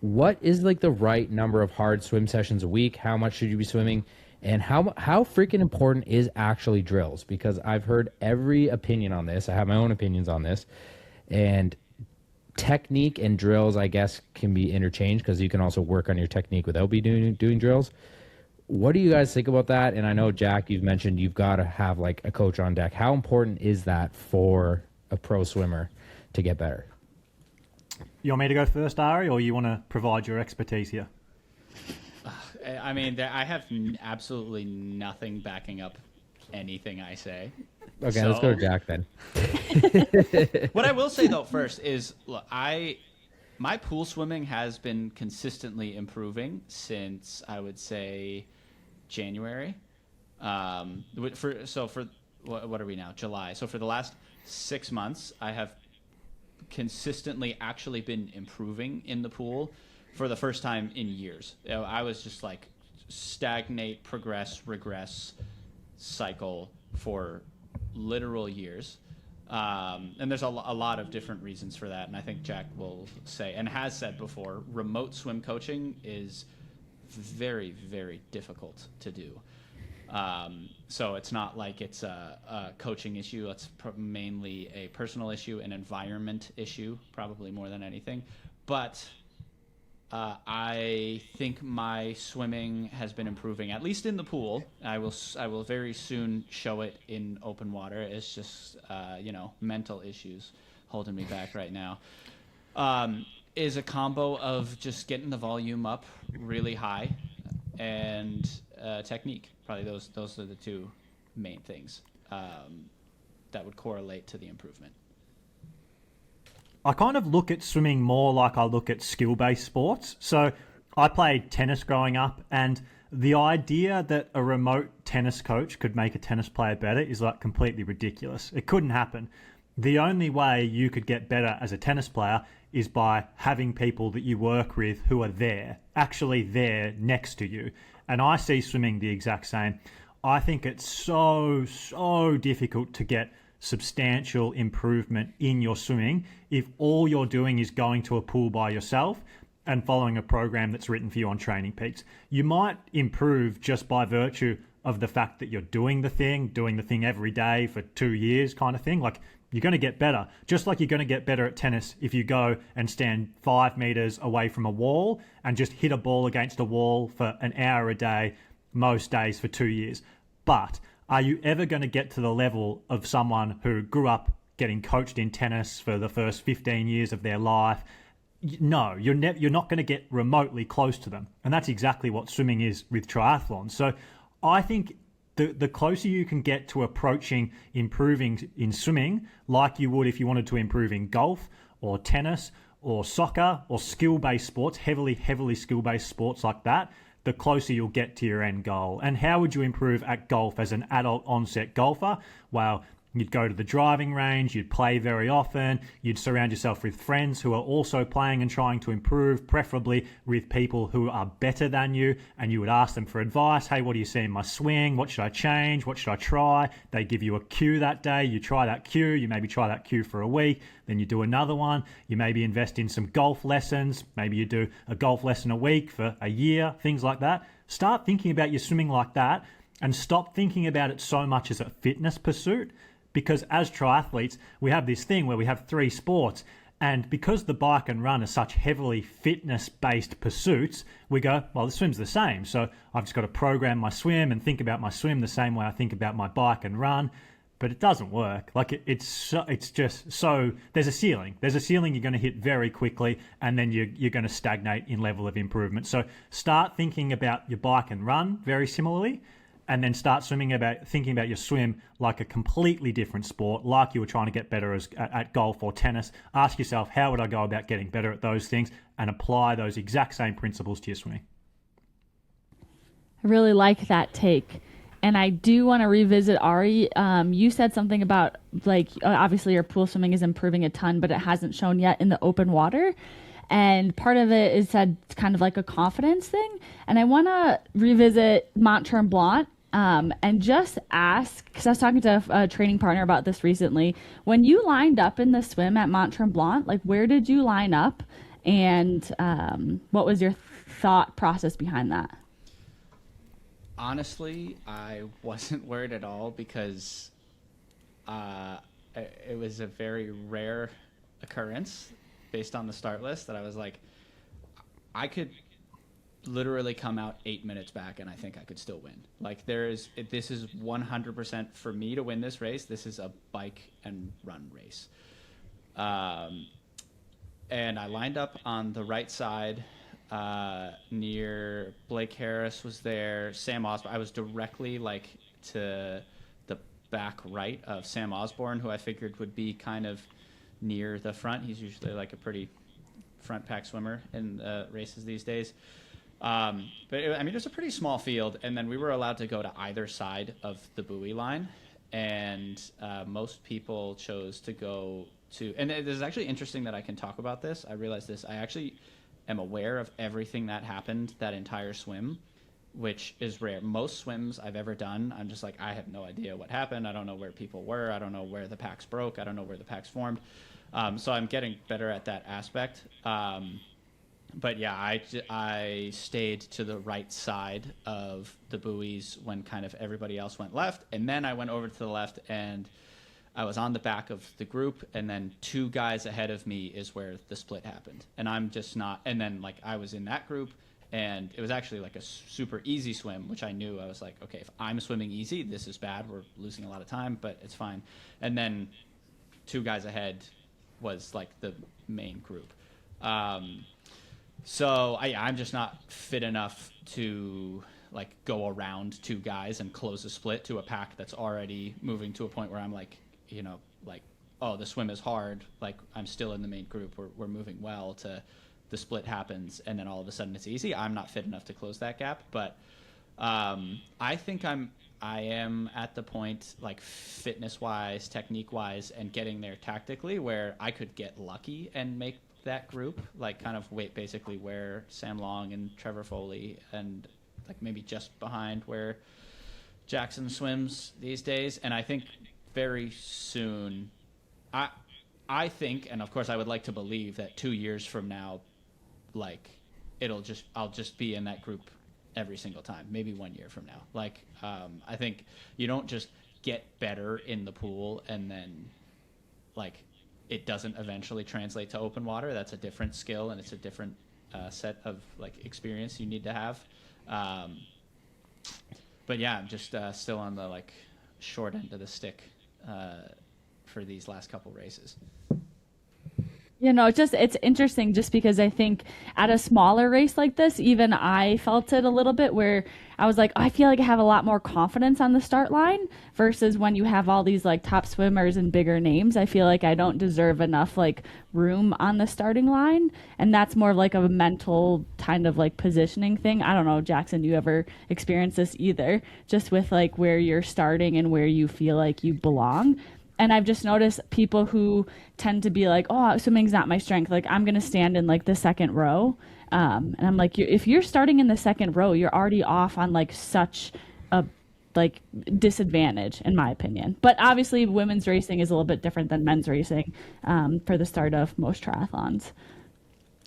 What is like the right number of hard swim sessions a week? How much should you be swimming? And how freaking important is actually drills? Because I've heard every opinion on this. I have my own opinions on this. And technique and drills, I guess, can be interchanged, because you can also work on your technique without doing drills. What do you guys think about that? And I know, Jack, you've mentioned you've got to have like a coach on deck. How important is that for a pro swimmer to get better? You want me to go first, Ari, or you want to provide your expertise here? I mean, I have absolutely nothing backing up anything I say. Okay, let's go to Jack then. What I will say though first is, look, my pool swimming has been consistently improving since I would say January. For what are we now? July. So for the last 6 months, I have consistently actually been improving in the pool for the first time in years. I was just like stagnate, progress, regress cycle for literal years. And there's a lot of different reasons for that. And I think Jack will say, and has said before, remote swim coaching is very, very difficult to do. So it's not like it's a coaching issue. It's mainly a personal issue, an environment issue, probably more than anything. But I think my swimming has been improving, at least in the pool. I will very soon show it in open water. It's just mental issues holding me back right now. Is a combo of just getting the volume up really high and technique. Probably those are the two main things that would correlate to the improvement. I kind of look at swimming more like I look at skill-based sports. So I played tennis growing up, and the idea that a remote tennis coach could make a tennis player better is like completely ridiculous. It couldn't happen. The only way you could get better as a tennis player is by having people that you work with who are there, actually there next to you. And I see swimming the exact same. I think it's so difficult to get substantial improvement in your swimming if all you're doing is going to a pool by yourself and following a program that's written for you on Training Peaks. You might improve just by virtue of the fact that you're doing the thing every day for 2 years kind of thing. Like, you're going to get better, just like you're going to get better at tennis if you go and stand 5 meters away from a wall and just hit a ball against a wall for an hour a day, most days for 2 years. But are you ever going to get to the level of someone who grew up getting coached in tennis for the first 15 years of their life? No, you're not going to get remotely close to them. And that's exactly what swimming is with triathlon. So I think the closer you can get to approaching improving in swimming, like you would if you wanted to improve in golf or tennis or soccer or skill-based sports, heavily skill-based sports like that, the closer you'll get to your end goal. And how would you improve at golf as an adult onset golfer? Well, you'd go to the driving range, you'd play very often, you'd surround yourself with friends who are also playing and trying to improve, preferably with people who are better than you, and you would ask them for advice. Hey, what do you see in my swing? What should I change? What should I try? They give you a cue that day, you try that cue, you maybe try that cue for a week, then you do another one, you maybe invest in some golf lessons, maybe you do a golf lesson a week for a year, things like that. Start thinking about your swimming like that, and stop thinking about it so much as a fitness pursuit. Because as triathletes, we have this thing where we have 3 sports. And because the bike and run are such heavily fitness-based pursuits, we go, well, the swim's the same. So I've just got to program my swim and think about my swim the same way I think about my bike and run. But it doesn't work. Like, it's just so, there's a ceiling. There's a ceiling you're going to hit very quickly, and then you're going to stagnate in level of improvement. So start thinking about your bike and run very similarly, and then start thinking about your swim like a completely different sport, like you were trying to get better at golf or tennis. Ask yourself, how would I go about getting better at those things, and apply those exact same principles to your swimming. I really like that take. And I do want to revisit, Ari. You said something about, like, obviously your pool swimming is improving a ton, but it hasn't shown yet in the open water. And part of it is said it's kind of like a confidence thing. And I want to revisit Mont-Tremblant. And just ask, because I was talking to a training partner about this recently, when you lined up in the swim at Mont-Tremblant, like, where did you line up, and what was your thought process behind that? Honestly, I wasn't worried at all, because it was a very rare occurrence based on the start list that I was like, I could literally come out 8 minutes back and I think I could still win. Like this is 100% for me to win this race. This is a bike and run race. And I lined up on the right side near Blake Harris was there, Sam Osborne. I was directly like to the back right of Sam Osborne, who I figured would be kind of near the front. He's usually like a pretty front pack swimmer in races these days. But it was a pretty small field, and then we were allowed to go to either side of the buoy line, and most people chose to go to, and it is actually interesting that I can talk about this. I realized this. I actually am aware of everything that happened that entire swim, which is rare. Most swims I've ever done, I'm just like, I have no idea what happened. I don't know where people were. I don't know where the packs broke. I don't know where the packs formed. So I'm getting better at that aspect. But yeah, I stayed to the right side of the buoys when kind of everybody else went left. And then I went over to the left, and I was on the back of the group. And then 2 guys ahead of me is where the split happened. And I'm just not. And then like I was in that group, and it was actually like a super easy swim, which I knew. I was like, okay, if I'm swimming easy, this is bad. We're losing a lot of time, but it's fine. And then 2 guys ahead was like the main group. So I'm just not fit enough to like go around 2 guys and close a split to a pack that's already moving to a point where I'm like, like, oh, the swim is hard. Like I'm still in the main group. We're moving well to the split happens, and then all of a sudden it's easy. I'm not fit enough to close that gap, but I think I am at the point, like fitness wise, technique wise, and getting there tactically, where I could get lucky and make that group, like kind of wait basically where Sam Long and Trevor Foley, and like maybe just behind where Jackson swims these days. And I think very soon, I think, and of course I would like to believe that 2 years from now, like I'll just be in that group every single time, maybe 1 year from now. Like I think you don't just get better in the pool and then like it doesn't eventually translate to open water. That's a different skill, and it's a different set of like experience you need to have. But yeah, I'm just still on the like short end of the stick for these last couple races. It's interesting just because I think at a smaller race like this, even I felt it a little bit where I was like, I feel like I have a lot more confidence on the start line versus when you have all these like top swimmers and bigger names. I feel like I don't deserve enough like room on the starting line. And that's more of like a mental kind of like positioning thing. I don't know, Jackson, you ever experience this either? Just with like where you're starting and where you feel like you belong. And I've just noticed people who tend to be like, oh, swimming's not my strength. Like, I'm going to stand in, like, the second row. And I'm like, if you're starting in the second row, you're already off on, like, such a, like, disadvantage, in my opinion. But obviously, women's racing is a little bit different than men's racing for the start of most triathlons.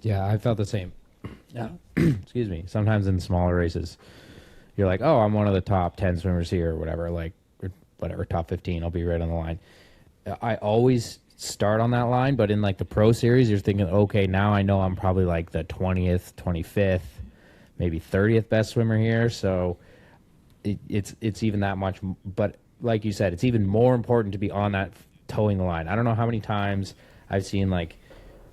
Yeah, I felt the same. Yeah. Excuse me. Sometimes in smaller races, you're like, oh, I'm one of the top 10 swimmers here or whatever, like, or whatever, top 15, I'll be right on the line. I always start on that line, but in like the pro series, you're thinking, okay, now I know I'm probably like the 20th, 25th, maybe 30th best swimmer here. So it's even that much. But like you said, it's even more important to be on that towing the line. I don't know how many times I've seen like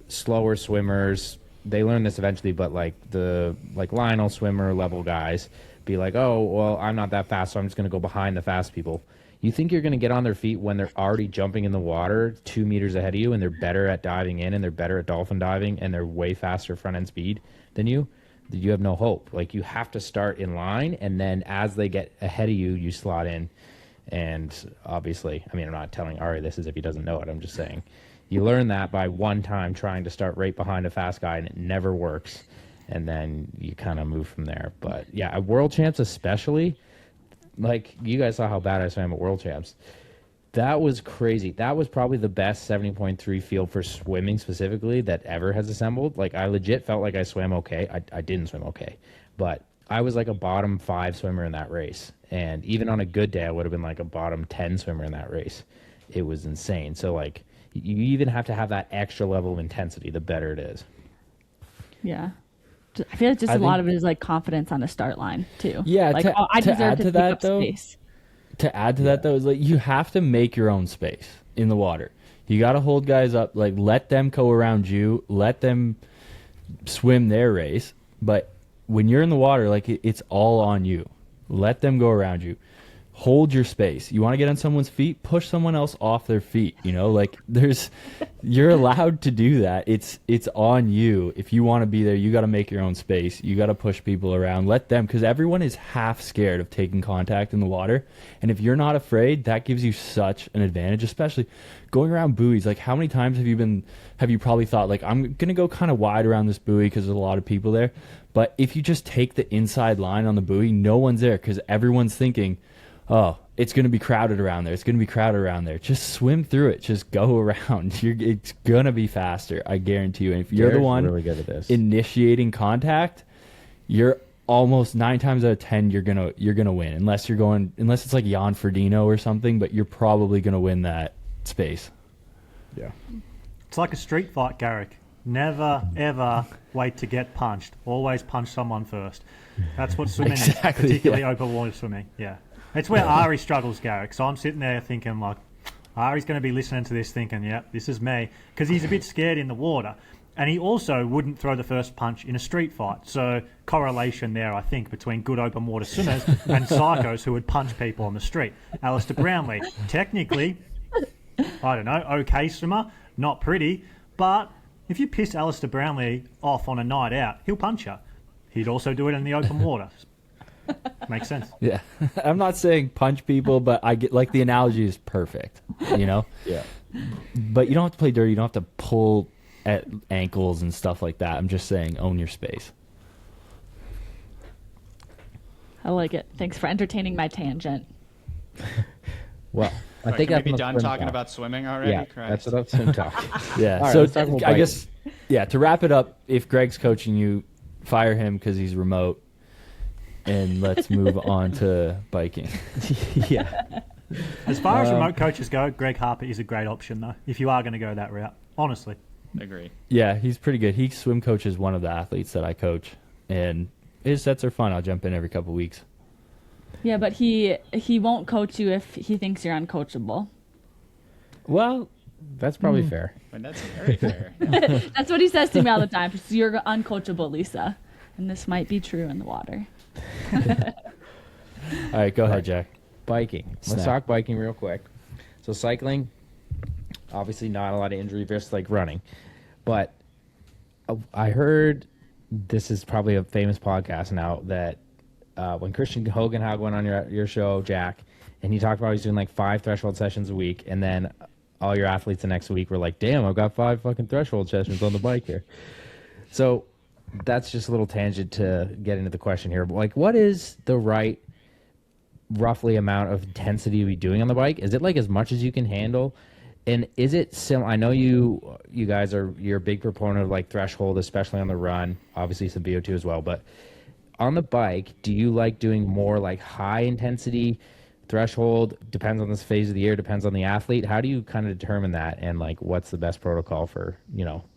slower swimmers. They learn this eventually, but like the Lionel swimmer level guys be like, oh, well, I'm not that fast, so I'm just going to go behind the fast people. You think you're going to get on their feet when they're already jumping in the water 2 meters ahead of you, and they're better at diving in, and they're better at dolphin diving, and they're way faster front end speed than you? You have no hope. Like, you have to start in line, and then as they get ahead of you, you slot in. And obviously, I mean, I'm not telling Ari this as if he doesn't know it. I'm just saying you learn that by one time trying to start right behind a fast guy, and it never works. And then you kind of move from there. But yeah, at World Champs especially, like you guys saw how bad I swam at World Champs. That was crazy. That was probably the best 70.3 field for swimming specifically that ever has assembled. Like, I legit felt like I swam okay. I didn't swim okay, but I was like a bottom 5 swimmer in that race. And even on a good day, I would have been like a bottom 10 swimmer in that race. It was insane. So like, you even have to have that extra level of intensity, the better it is. Yeah. I feel like just I a lot think- of it is like confidence on the start line too. Yeah, like to- I to deserve add to to pick that, up though, space. To add to that though is like you have to make your own space in the water. You got to hold guys up, like let them go around you, let them swim their race. But when you're in the water, like it's all on you. Let them go around you. Hold your space. You want to get on someone's feet, push someone else off their feet. You know, like you're allowed to do that. It's on you. If you want to be there, you got to make your own space. You got to push people around. Let them, because everyone is half scared of taking contact in the water. And if you're not afraid, that gives you such an advantage, especially going around buoys. Like how many times have you probably thought like, I'm going to go kind of wide around this buoy because there's a lot of people there. But if you just take the inside line on the buoy, no one's there because everyone's thinking, oh, it's going to be crowded around there. It's going to be crowded around there. Just swim through it. Just go around. It's going to be faster. I guarantee you. And if you're the one really good at this. initiating contact, you're almost 9 times out of 10, you're going to win. Unless it's like Jan Frodeno or something, but you're probably going to win that space. Yeah. It's like a street fight, Garrick. Never, ever wait to get punched. Always punch someone first. That's what swimming Exactly, is, particularly yeah. open water swimming. Yeah. It's where Ari struggles, Garrick. So I'm sitting there thinking, like, Ari's going to be listening to this thinking, yeah, this is me. Because he's a bit scared in the water. And he also wouldn't throw the first punch in a street fight. So correlation there, I think, between good open water swimmers and psychos who would punch people on the street. Alistair Brownlee, technically, I don't know, okay swimmer, not pretty. But if you piss Alistair Brownlee off on a night out, he'll punch you. He'd also do it in the open water. Makes sense. Yeah. I'm not saying punch people, but I get like the analogy is perfect, you know? Yeah. But you don't have to play dirty. You don't have to pull at ankles and stuff like that. I'm just saying own your space. I like it. Thanks for entertaining my tangent. Well, I Right, think can that's we be enough done swim talking talk. about swimming already? Yeah, Christ. that's enough swim talk. Yeah. All right, so let's talk about I guess, yeah, to wrap it up, if Greg's coaching you, fire him because he's remote. And let's move on to biking. Yeah. As far as remote coaches go, Greg Harper is a great option, though, if you are going to go that route. Honestly. Agree. Yeah, he's pretty good. He swim coaches one of the athletes that I coach. And his sets are fun. I'll jump in every couple weeks. Yeah, but he won't coach you if he thinks you're uncoachable. Well, That's probably fair. And that's very fair. That's what he says to me all the time. You're uncoachable, Lisa. And this might be true in the water. all right, go ahead, Jack. Biking. Let's Snap. talk biking real quick. So cycling, obviously not a lot of injury risks like running. But I heard, this is probably a famous podcast now, that when Christian Hogenhaug went on your show, Jack, and he talked about he's doing like 5 threshold sessions a week, and then all your athletes the next week were like, damn, I've got 5 fucking threshold sessions on the bike here. So that's just a little tangent to get into the question here. But like, what is the right roughly amount of intensity to be doing on the bike? Is it like as much as you can handle? And is it I know you guys you're a big proponent of like threshold, especially on the run, obviously some VO2 as well, but on the bike, do you like doing more like high intensity threshold? Depends on this phase of the year, depends on the athlete. How do you kind of determine that? And like, what's the best protocol for,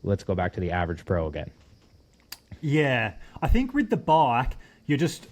let's go back to the average pro again. Yeah, I think with the bike, you're just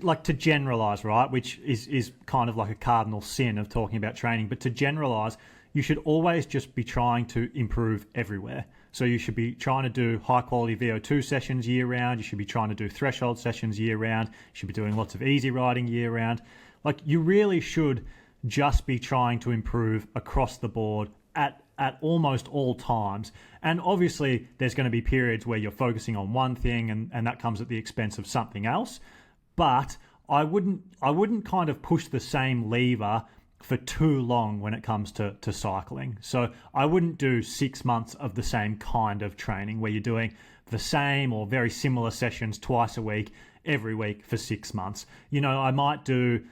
like, to generalize, right? Which is kind of like a cardinal sin of talking about training. But to generalize, you should always just be trying to improve everywhere. So you should be trying to do high quality VO2 sessions year round. You should be trying to do threshold sessions year round. You should be doing lots of easy riding year round. Like, you really should just be trying to improve across the board at almost all times. And obviously there's going to be periods where you're focusing on one thing and that comes at the expense of something else. But I wouldn't kind of push the same lever for too long when it comes to cycling. So I wouldn't do 6 months of the same kind of training where you're doing the same or very similar sessions twice a week, every week for 6 months. I might do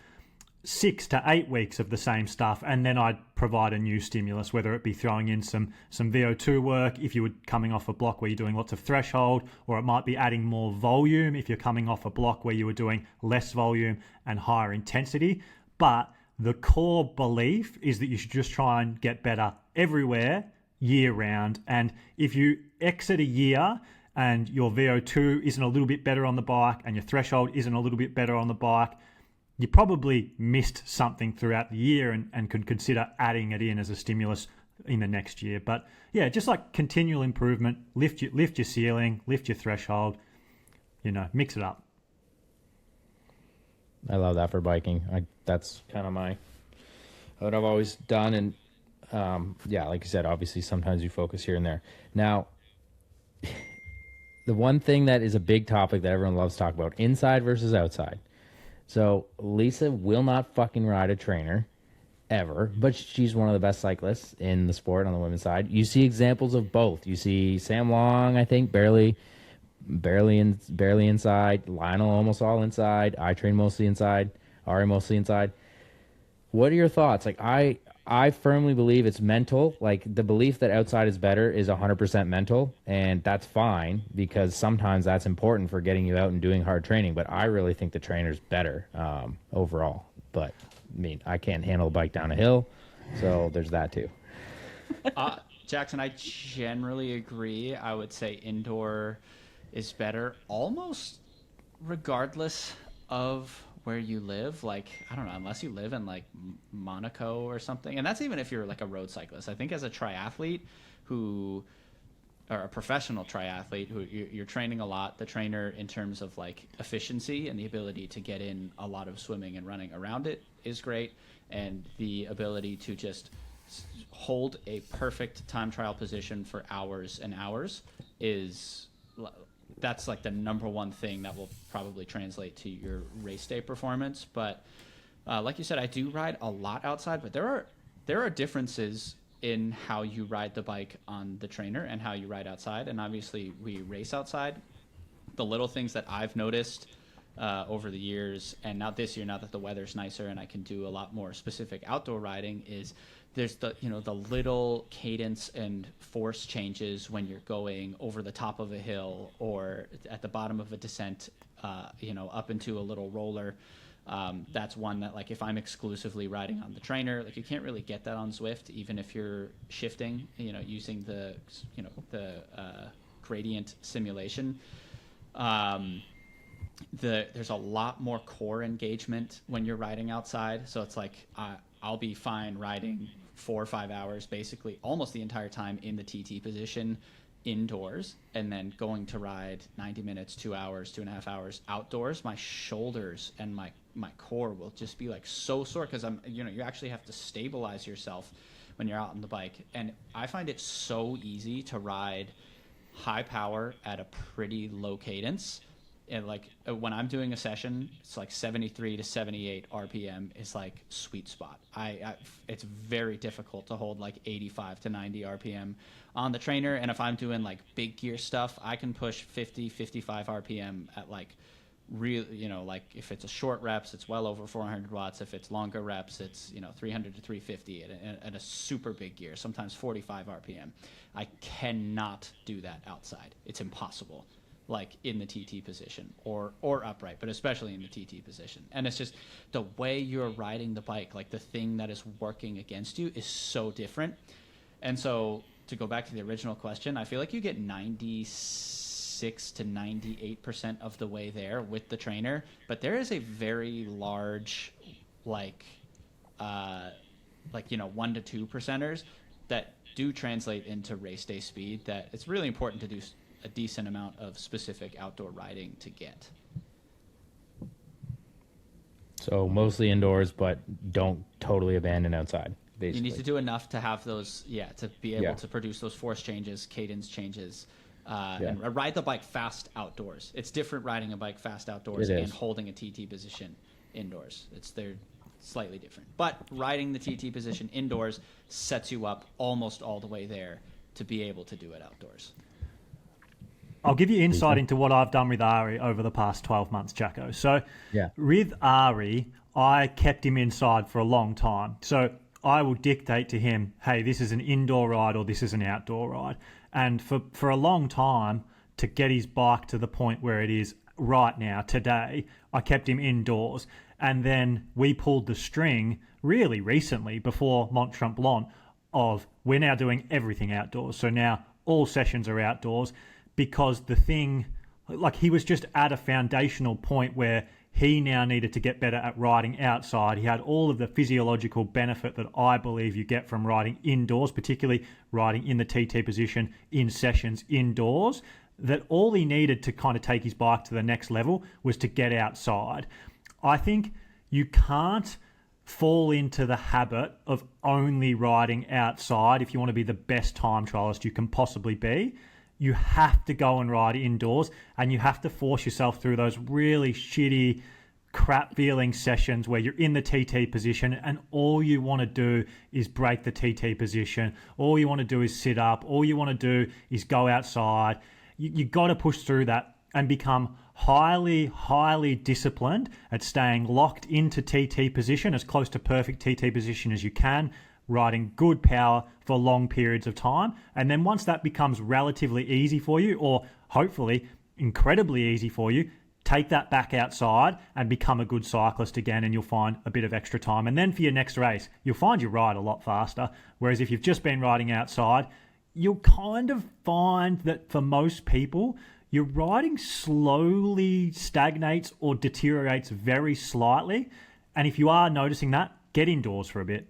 6 to 8 weeks of the same stuff, and then I'd provide a new stimulus, whether it be throwing in some VO2 work if you were coming off a block where you're doing lots of threshold, or it might be adding more volume if you're coming off a block where you were doing less volume and higher intensity. But the core belief is that you should just try and get better everywhere year round. And if you exit a year and your VO2 isn't a little bit better on the bike and your threshold isn't a little bit better on the bike, you probably missed something throughout the year and can consider adding it in as a stimulus in the next year. But yeah, just like continual improvement, lift your ceiling, lift your threshold, mix it up. I love that for biking. That's kind of what I've always done. And like you said, obviously sometimes you focus here and there. Now, the one thing that is a big topic that everyone loves to talk about, inside versus outside. So Lisa will not fucking ride a trainer ever, but she's one of the best cyclists in the sport on the women's side. You see examples of both. You see Sam Long, I think, barely inside. Lionel almost all inside. I train mostly inside. Ari mostly inside. What are your thoughts? Like, I firmly believe it's mental. Like, the belief that outside is better is 100% mental, and that's fine because sometimes that's important for getting you out and doing hard training. But I really think the trainer's better overall. But I mean, I can't handle a bike down a hill, so there's that too. Jackson, I generally agree. I would say indoor is better almost regardless of where you live. Like, I don't know, unless you live in like Monaco or something, and that's even if you're like a road cyclist. I think as a triathlete or a professional triathlete who you're training a lot, the trainer in terms of like efficiency and the ability to get in a lot of swimming and running around it is great, and the ability to just hold a perfect time trial position for hours and hours that's like the number one thing that will probably translate to your race day performance. But like you said, I do ride a lot outside, but there are differences in how you ride the bike on the trainer and how you ride outside. And obviously we race outside. The little things that I've noticed over the years, and now this year, now that the weather's nicer and I can do a lot more specific outdoor riding, is there's the little cadence and force changes when you're going over the top of a hill or at the bottom of a descent, up into a little roller. That's one that, like, if I'm exclusively riding on the trainer, like, you can't really get that on Zwift, even if you're shifting, using the gradient simulation. There's a lot more core engagement when you're riding outside. So it's like, I'll be fine riding 4 or 5 hours, basically almost the entire time in the TT position indoors, and then going to ride 90 minutes, 2 hours, 2.5 hours outdoors. My shoulders and my core will just be like so sore because you actually have to stabilize yourself when you're out on the bike. And I find it so easy to ride high power at a pretty low cadence. And like when I'm doing a session, it's like 73 to 78 RPM is like sweet spot. It's very difficult to hold like 85 to 90 RPM on the trainer. And if I'm doing like big gear stuff, I can push 50, 55 RPM at like real, like if it's a short reps, it's well over 400 watts. If it's longer reps, it's 300 to 350 at a super big gear, sometimes 45 RPM. I cannot do that outside. It's impossible. Like in the TT position or upright, but especially in the TT position. And it's just the way you're riding the bike, like the thing that is working against you is so different. And so to go back to the original question, I feel like you get 96 to 98% of the way there with the trainer, but there is a very large, 1 to 2 percenters that do translate into race day speed that it's really important to do a decent amount of specific outdoor riding to get. So mostly indoors, but don't totally abandon outside, basically. You need to do enough to have those, to be able to produce those force changes, cadence changes, and ride the bike fast outdoors. It's different riding a bike fast outdoors and holding a TT position indoors. They're slightly different. But riding the TT position indoors sets you up almost all the way there to be able to do it outdoors. I'll give you insight into what I've done with Ari over the past 12 months, Jacko. So with Ari, I kept him inside for a long time. So I will dictate to him, hey, this is an indoor ride or this is an outdoor ride. And for a long time, to get his bike to the point where it is right now, today, I kept him indoors. And then we pulled the string really recently before Mont-Tremblant of we're now doing everything outdoors. So now all sessions are outdoors. because the thing, like he was just at a foundational point where he now needed to get better at riding outside. He had all of the physiological benefit that I believe you get from riding indoors, particularly riding in the TT position in sessions indoors, that all he needed to kind of take his bike to the next level was to get outside. I think you can't fall into the habit of only riding outside if you want to be the best time trialist you can possibly be. You have to go and ride indoors, and you have to force yourself through those really shitty, crap feeling sessions where you're in the TT position and all you want to do is break the TT position. All you want to do is sit up. All you want to do is go outside. You got to push through that and become highly, highly disciplined at staying locked into TT position, as close to perfect TT position as you can, riding good power for long periods of time. And then once that becomes relatively easy for you, or hopefully incredibly easy for you, take that back outside and become a good cyclist again, and you'll find a bit of extra time. And then for your next race, you'll find you ride a lot faster. Whereas if you've just been riding outside, you'll kind of find that for most people, your riding slowly stagnates or deteriorates very slightly. And if you are noticing that, get indoors for a bit.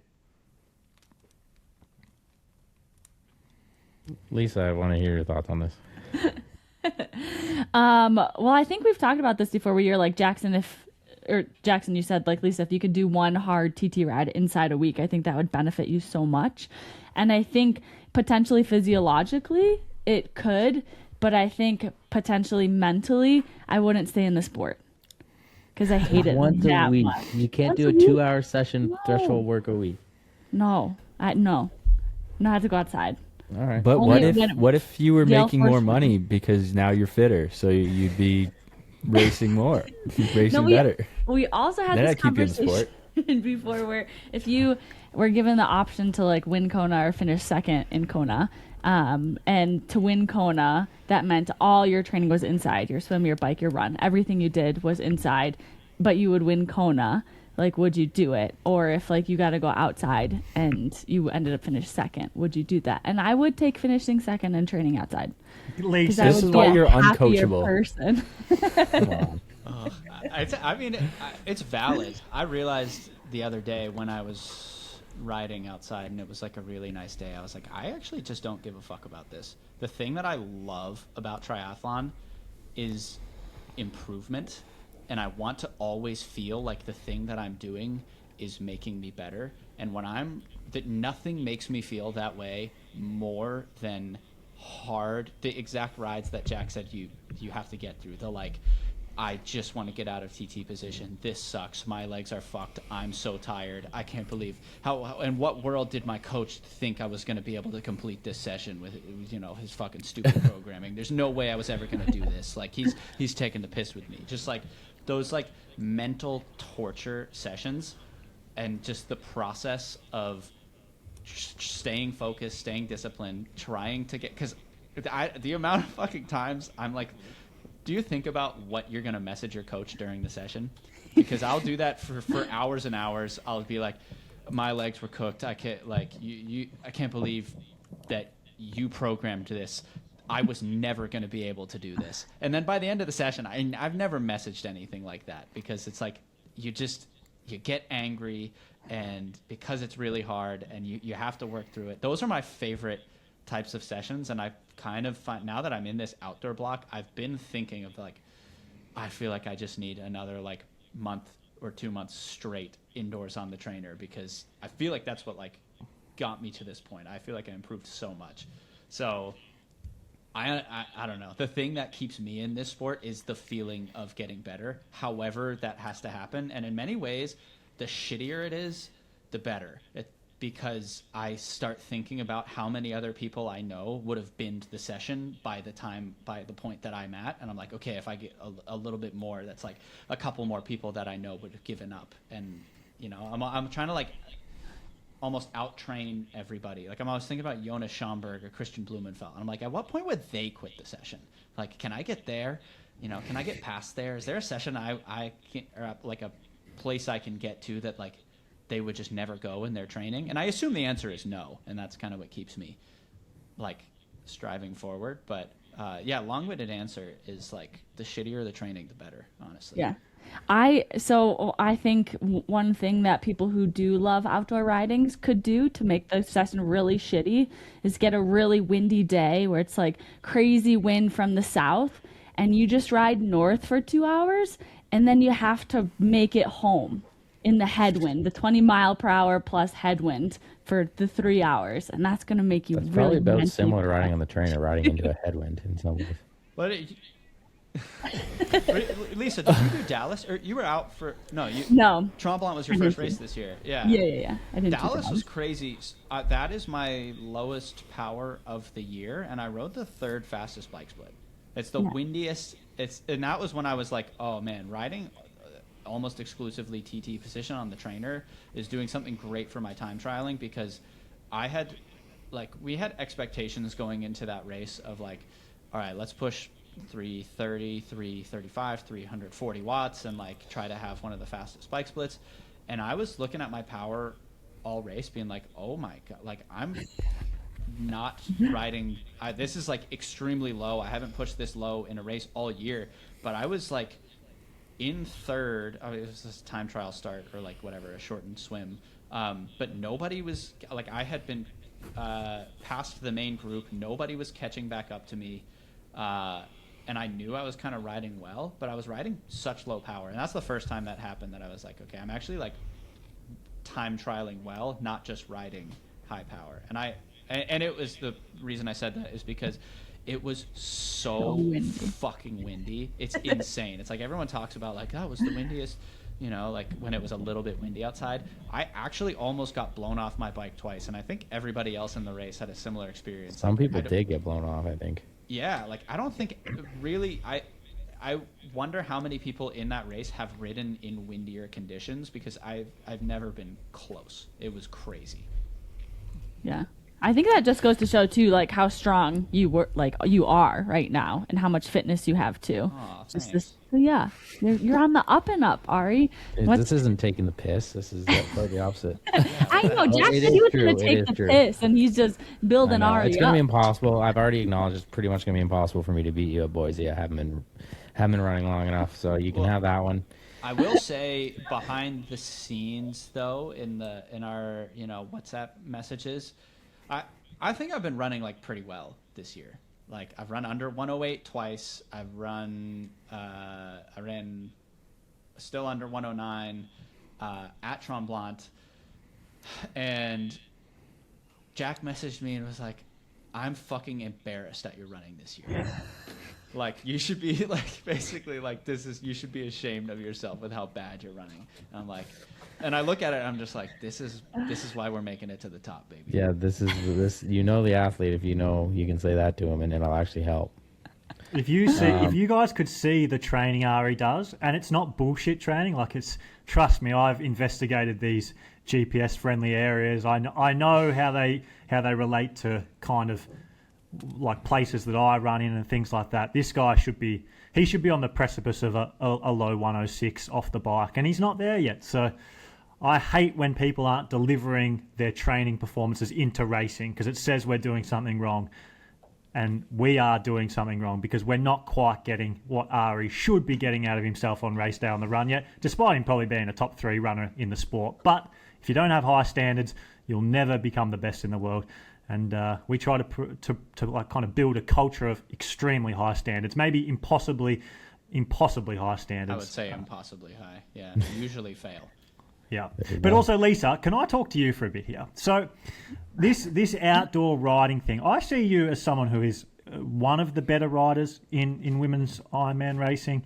Lisa, I want to hear your thoughts on this. Well, I think we've talked about this before where you're like, Jackson, you said, like, Lisa, if you could do one hard TT ride inside a week, I think that would benefit you so much. And I think potentially physiologically it could, but I think potentially mentally I wouldn't stay in the sport because I hate it Once that a week. much. You can't Once do a a week? 2-hour session threshold work a week. No, no, I have to go outside. All right. But Only what if you were Yale making more force- money because now you're fitter, so you'd be racing more, racing better? We also had Then this I'd keep you in the conversation before where if you were given the option to like win Kona or finish second in Kona, and to win Kona, that meant all your training was inside, your swim, your bike, your run, everything you did was inside, but you would win Kona. Like, would you do it? Or if like you got to go outside and you ended up finishing second, would you do that? And I would take finishing second and training outside. Lisa, This is why you're uncoachable. Person. It's valid. I realized the other day when I was riding outside and it was like a really nice day, I was like, I actually just don't give a fuck about this. The thing that I love about triathlon is improvement, and I want to always feel like the thing that I'm doing is making me better. And nothing makes me feel that way more than the exact rides that Jack said you have to get through. The like, I just want to get out of TT position. This sucks. My legs are fucked. I'm so tired. I can't believe how in what world did my coach think I was going to be able to complete this session with, his fucking stupid programming. There's no way I was ever going to do this. Like he's taking the piss with me. Just like those like mental torture sessions, and just the process of staying focused, staying disciplined, trying to get, because the amount of fucking times I'm like, do you think about what you're going to message your coach during the session? Because I'll do that for hours and hours. I'll be like, my legs were cooked. I can't, like, I can't believe that you programmed this. I was never going to be able to do this. And then by the end of the session, I've never messaged anything like that, because it's like you get angry, and because it's really hard and you have to work through it. Those are my favorite types of sessions, and I kind of find now that I'm in this outdoor block, I've been thinking of like, I feel like I just need another like month or 2 months straight indoors on the trainer, because I feel like that's what like got me to this point. I feel like I improved so much. So I don't know. The thing that keeps me in this sport is the feeling of getting better. However, that has to happen. And in many ways, the shittier it is, the better. Because I start thinking about how many other people I know would have binned the session by the point that I'm at. And I'm like, okay, if I get a little bit more, that's like a couple more people that I know would have given up. And, I'm trying to like almost out-train everybody. Like, I'm always thinking about Jonas Schomburg or Christian Blumenfeld. And I'm like, at what point would they quit the session? Like, can I get there? Can I get past there? Is there a session I can, or like a place I can get to that, like, they would just never go in their training? And I assume the answer is no. And that's kind of what keeps me, like, striving forward. But yeah, long-winded answer is like the shittier the training, the better, honestly. Yeah. I think one thing that people who do love outdoor ridings could do to make the session really shitty is get a really windy day where it's like crazy wind from the south and you just ride north for 2 hours and then you have to make it home in the headwind, the 20-mile-per-hour plus headwind for the 3 hours, and that's going to make you That's really probably about mentally similar to riding on the train or riding into a headwind in some ways. But Lisa, did you do Dallas, or you were out for No. Mont-Tremblant was your I first didn't. race this year. Yeah. Yeah. I didn't do Dallas that. was crazy. That is my lowest power of the year, and I rode the third fastest bike split. It's the windiest. And that was when I was like, oh man, riding almost exclusively TT position on the trainer is doing something great for my time trialing, because we had expectations going into that race of like, all right, let's push 330, 335, 340 watts and like try to have one of the fastest bike splits. And I was looking at my power all race being like, oh my God, like I'm not riding. This is like extremely low. I haven't pushed this low in a race all year, but I was like in third. It was this time trial start or like whatever, a shortened swim. But nobody was like, I had been past the main group. Nobody was catching back up to me. And I knew I was kind of riding well, but I was riding such low power. And that's the first time that happened that I was like, okay, I'm actually like time trialing well, not just riding high power. And it was, the reason I said that is because it was so fucking windy. It's insane. It's like everyone talks about like, oh, it was the windiest, like when it was a little bit windy outside. I actually almost got blown off my bike twice. And I think everybody else in the race had a similar experience. Some people did get blown off, I think. Yeah, like I don't think really. I wonder how many people in that race have ridden in windier conditions, because I've never been close. It was crazy. Yeah. I think that just goes to show too, like how strong you are right now, and how much fitness you have too. Oh, Yeah, you're on the up and up, Ari. This isn't taking the piss. This is quite the opposite. I know Jack said he was going to take the piss, and he's just building Ari It's going to up. be impossible. I've already acknowledged it's pretty much going to be impossible for me to beat you at Boise. I haven't been running long enough, so you can have that one. I will say behind the scenes though, in our WhatsApp messages, I think I've been running like pretty well this year. Like I've run under 108 twice. I ran still under 109 at Tremblant, and Jack messaged me and was like, "I'm fucking embarrassed that you're running this year. Like you should be like basically like you should be ashamed of yourself with how bad you're running." And I'm like, and I look at it and I'm just like, this is why we're making it to the top, baby. Yeah, this the athlete, if you can say that to him and it'll actually help. If you guys could see the training Ari does, and it's not bullshit training, like trust me, I've investigated these GPS friendly areas. I know how they relate to kind of like places that I run in and things like that. This guy should be on the precipice of a low 106 off the bike, and he's not there yet. So I hate when people aren't delivering their training performances into racing, because it says we're doing something wrong. And we are doing something wrong because we're not quite getting what Ari should be getting out of himself on race day on the run yet, despite him probably being a top 3 runner in the sport. But if you don't have high standards, you'll never become the best in the world. And we try to like kind of build a culture of extremely high standards, maybe impossibly high standards. I would say impossibly high. Yeah, usually fail. Yeah, but also Lisa, can I talk to you for a bit here? So this outdoor riding thing, I see you as someone who is one of the better riders in women's Ironman racing.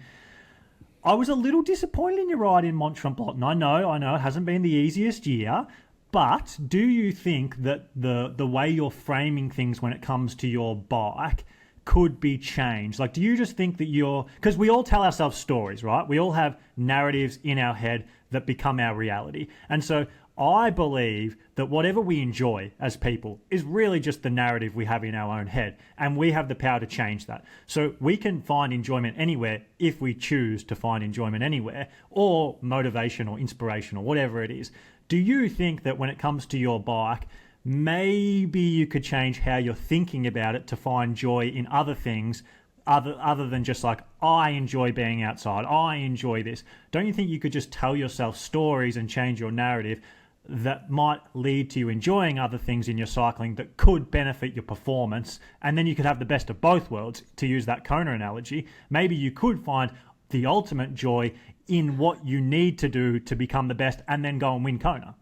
I was a little disappointed in your ride in Mont-Tremblant. I know it hasn't been the easiest year, but do you think that the way you're framing things when it comes to your bike could be changed? Like, do you just think that because we all tell ourselves stories, right? We all have narratives in our head that become our reality. And so I believe that whatever we enjoy as people is really just the narrative we have in our own head, and we have the power to change that. So we can find enjoyment anywhere if we choose to find enjoyment anywhere, or motivation or inspiration or whatever it is. Do you think that when it comes to your bike, maybe you could change how you're thinking about it to find joy in other things other than just like, I enjoy being outside, I enjoy this. Don't you think you could just tell yourself stories and change your narrative that might lead to you enjoying other things in your cycling that could benefit your performance? And then you could have the best of both worlds, to use that Kona analogy. Maybe you could find the ultimate joy in what you need to do to become the best and then go and win Kona.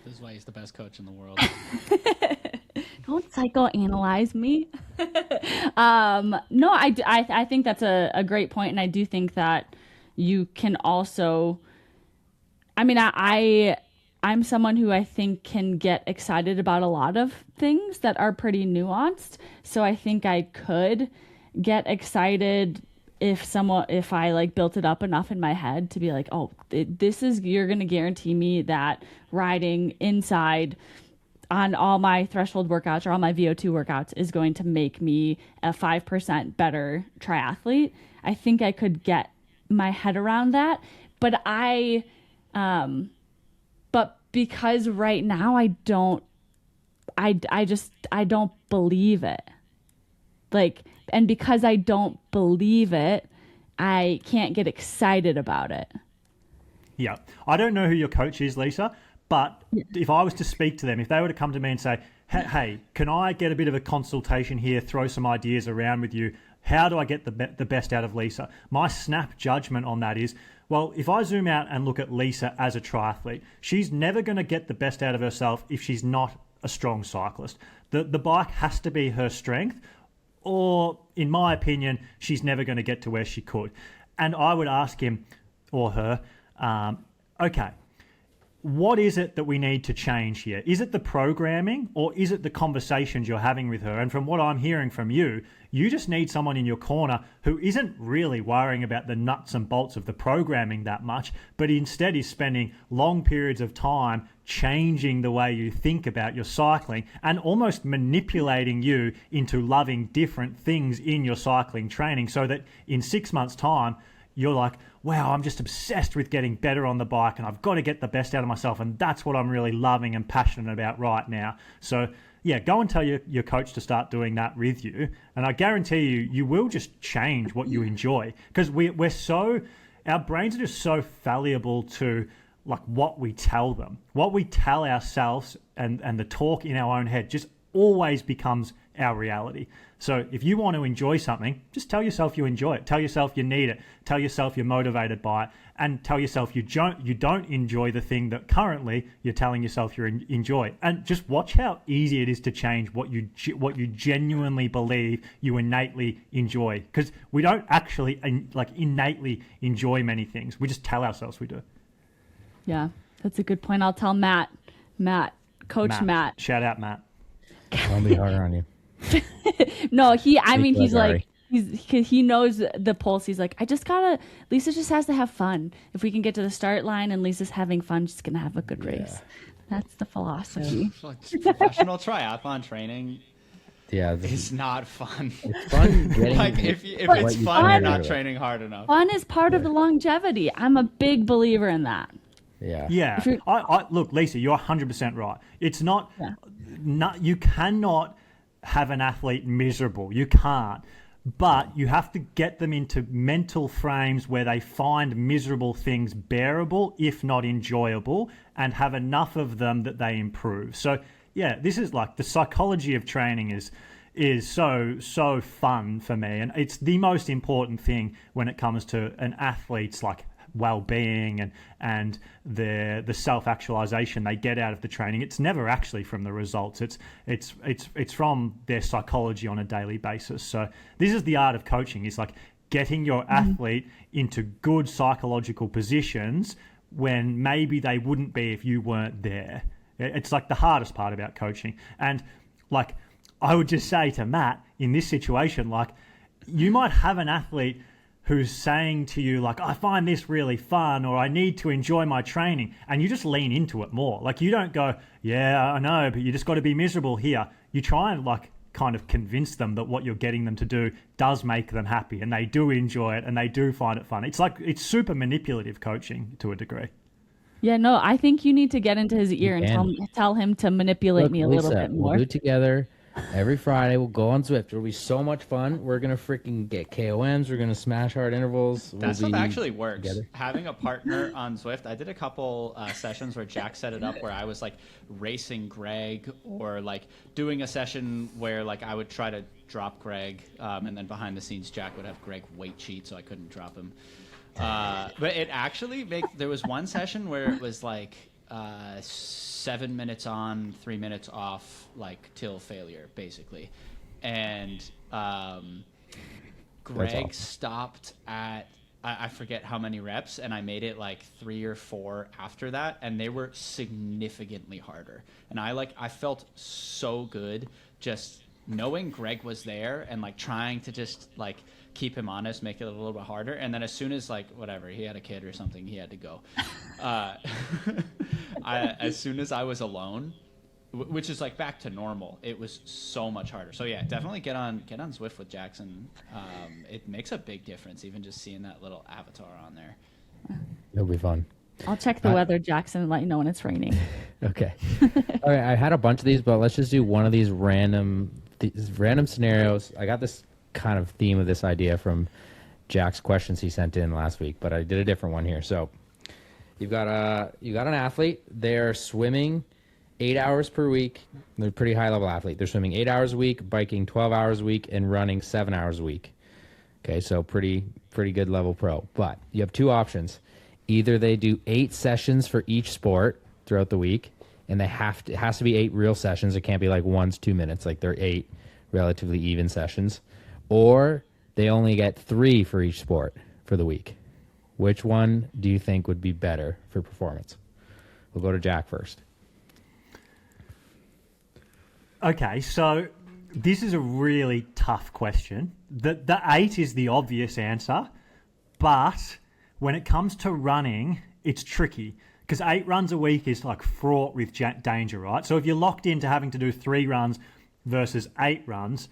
This is why he's the best coach in the world. Don't psychoanalyze me. No, I think that's a great point, and I do think that you can also. I mean, I'm someone who I think can get excited about a lot of things that are pretty nuanced. So I think I could get excited if I like built it up enough in my head to be like, oh, you're going to guarantee me that riding inside on all my threshold workouts or all my VO2 workouts is going to make me a 5% better triathlete. I think I could get my head around that, but but because right now I don't believe it. Like, and because I don't believe it, I can't get excited about it. Yeah. I don't know who your coach is, Lisa, but if I was to speak to them, if they were to come to me and say, hey, can I get a bit of a consultation here, throw some ideas around with you? How do I get the best out of Lisa? My snap judgment on that is, well, if I zoom out and look at Lisa as a triathlete, she's never going to get the best out of herself if she's not a strong cyclist. The bike has to be her strength, or in my opinion, she's never going to get to where she could. And I would ask him or her, okay, what is it that we need to change here? Is it the programming or is it the conversations you're having with her? And from what I'm hearing from you, you just need someone in your corner who isn't really worrying about the nuts and bolts of the programming that much, but instead is spending long periods of time changing the way you think about your cycling and almost manipulating you into loving different things in your cycling training, so that in 6 months' time, you're like, wow, I'm just obsessed with getting better on the bike and I've got to get the best out of myself, and that's what I'm really loving and passionate about right now. So yeah, go and tell your coach to start doing that with you, and I guarantee you will just change what you enjoy, because our brains are just so fallible to like what we tell them. What we tell ourselves and the talk in our own head just always becomes our reality. So if you want to enjoy something, just tell yourself you enjoy it. Tell yourself you need it. Tell yourself you're motivated by it, and tell yourself you don't enjoy the thing that currently you're telling yourself you enjoy. And just watch how easy it is to change what you genuinely believe you innately enjoy, because we don't actually like innately enjoy many things. We just tell ourselves we do. Yeah, that's a good point. I'll tell Matt, Coach Matt. Shout out, Matt. Don't be harder on you. No, he's like, he knows the pulse. He's like, Lisa just has to have fun. If we can get to the start line and Lisa's having fun, she's going to have a good race. That's the philosophy. Professional triathlon training. Yeah, it's not fun. It's fun getting like if it's fun, you're not training hard enough. Fun is part of the longevity. I'm a big believer in that. Yeah. I look, Lisa, you're 100% right. It's not, you cannot have an athlete miserable. You can't. But you have to get them into mental frames where they find miserable things bearable, if not enjoyable, and have enough of them that they improve. So, yeah, this is like the psychology of training is so fun for me. And it's the most important thing when it comes to an athlete's like well-being and the self-actualization they get out of the training. It's never actually from the results. It's from their psychology on a daily basis. So this is the art of coaching, is like getting your athlete into good psychological positions when maybe they wouldn't be if you weren't there. It's like the hardest part about coaching. And like I would just say to Matt, in this situation, like you might have an athlete who's saying to you like, I find this really fun, or I need to enjoy my training, and you just lean into it more. Like you don't go, yeah, I know, but you just got to be miserable here. You try and like kind of convince them that what you're getting them to do does make them happy, and they do enjoy it and they do find it fun. It's like, it's super manipulative coaching to a degree. Yeah, no, I think you need to get into his ear and tell him to manipulate me a little bit more. We'll do it together every Friday. We'll go on Zwift. It'll be so much fun. We're going to freaking get KOMs. We're going to smash hard intervals. That stuff actually works. Together. Having a partner on Zwift, I did a couple sessions where Jack set it up where I was like racing Greg, or like doing a session where like I would try to drop Greg, and then behind the scenes Jack would have Greg weight cheat so I couldn't drop him. But it actually there was one session where it was like 7 minutes on, 3 minutes off, like till failure, basically. And Greg stopped at I forget how many reps, and I made it like 3 or 4 after that, and they were significantly harder. And I felt so good just knowing Greg was there and like trying to just like keep him honest, make it a little bit harder. And then as soon as like whatever, he had a kid or something, he had to go. As soon as I was alone, which is like back to normal, it was so much harder. So yeah, definitely get on Zwift with Jackson. It makes a big difference, even just seeing that little avatar on there. It'll be fun. I'll check the weather, Jackson, and let you know when it's raining. Okay. All right, I had a bunch of these, but let's just do one of these random scenarios. I got this kind of theme of this idea from Jack's questions he sent in last week, but I did a different one here. So you got an athlete. They're swimming 8 hours per week. They're a pretty high level athlete. They're swimming 8 hours a week, biking 12 hours a week, and running 7 hours a week. Okay, so pretty good level pro. But you have two options. Either they do 8 sessions for each sport throughout the week, and it has to be 8 real sessions. It can't be like 1's 2 minutes. Like they're 8 relatively even sessions. Or they only get 3 for each sport for the week. Which one do you think would be better for performance? We'll go to Jack first. Okay, so this is a really tough question. The 8 is the obvious answer, but when it comes to running, it's tricky because 8 runs a week is like fraught with danger, right? So if you're locked into having to do 3 runs versus 8 runs,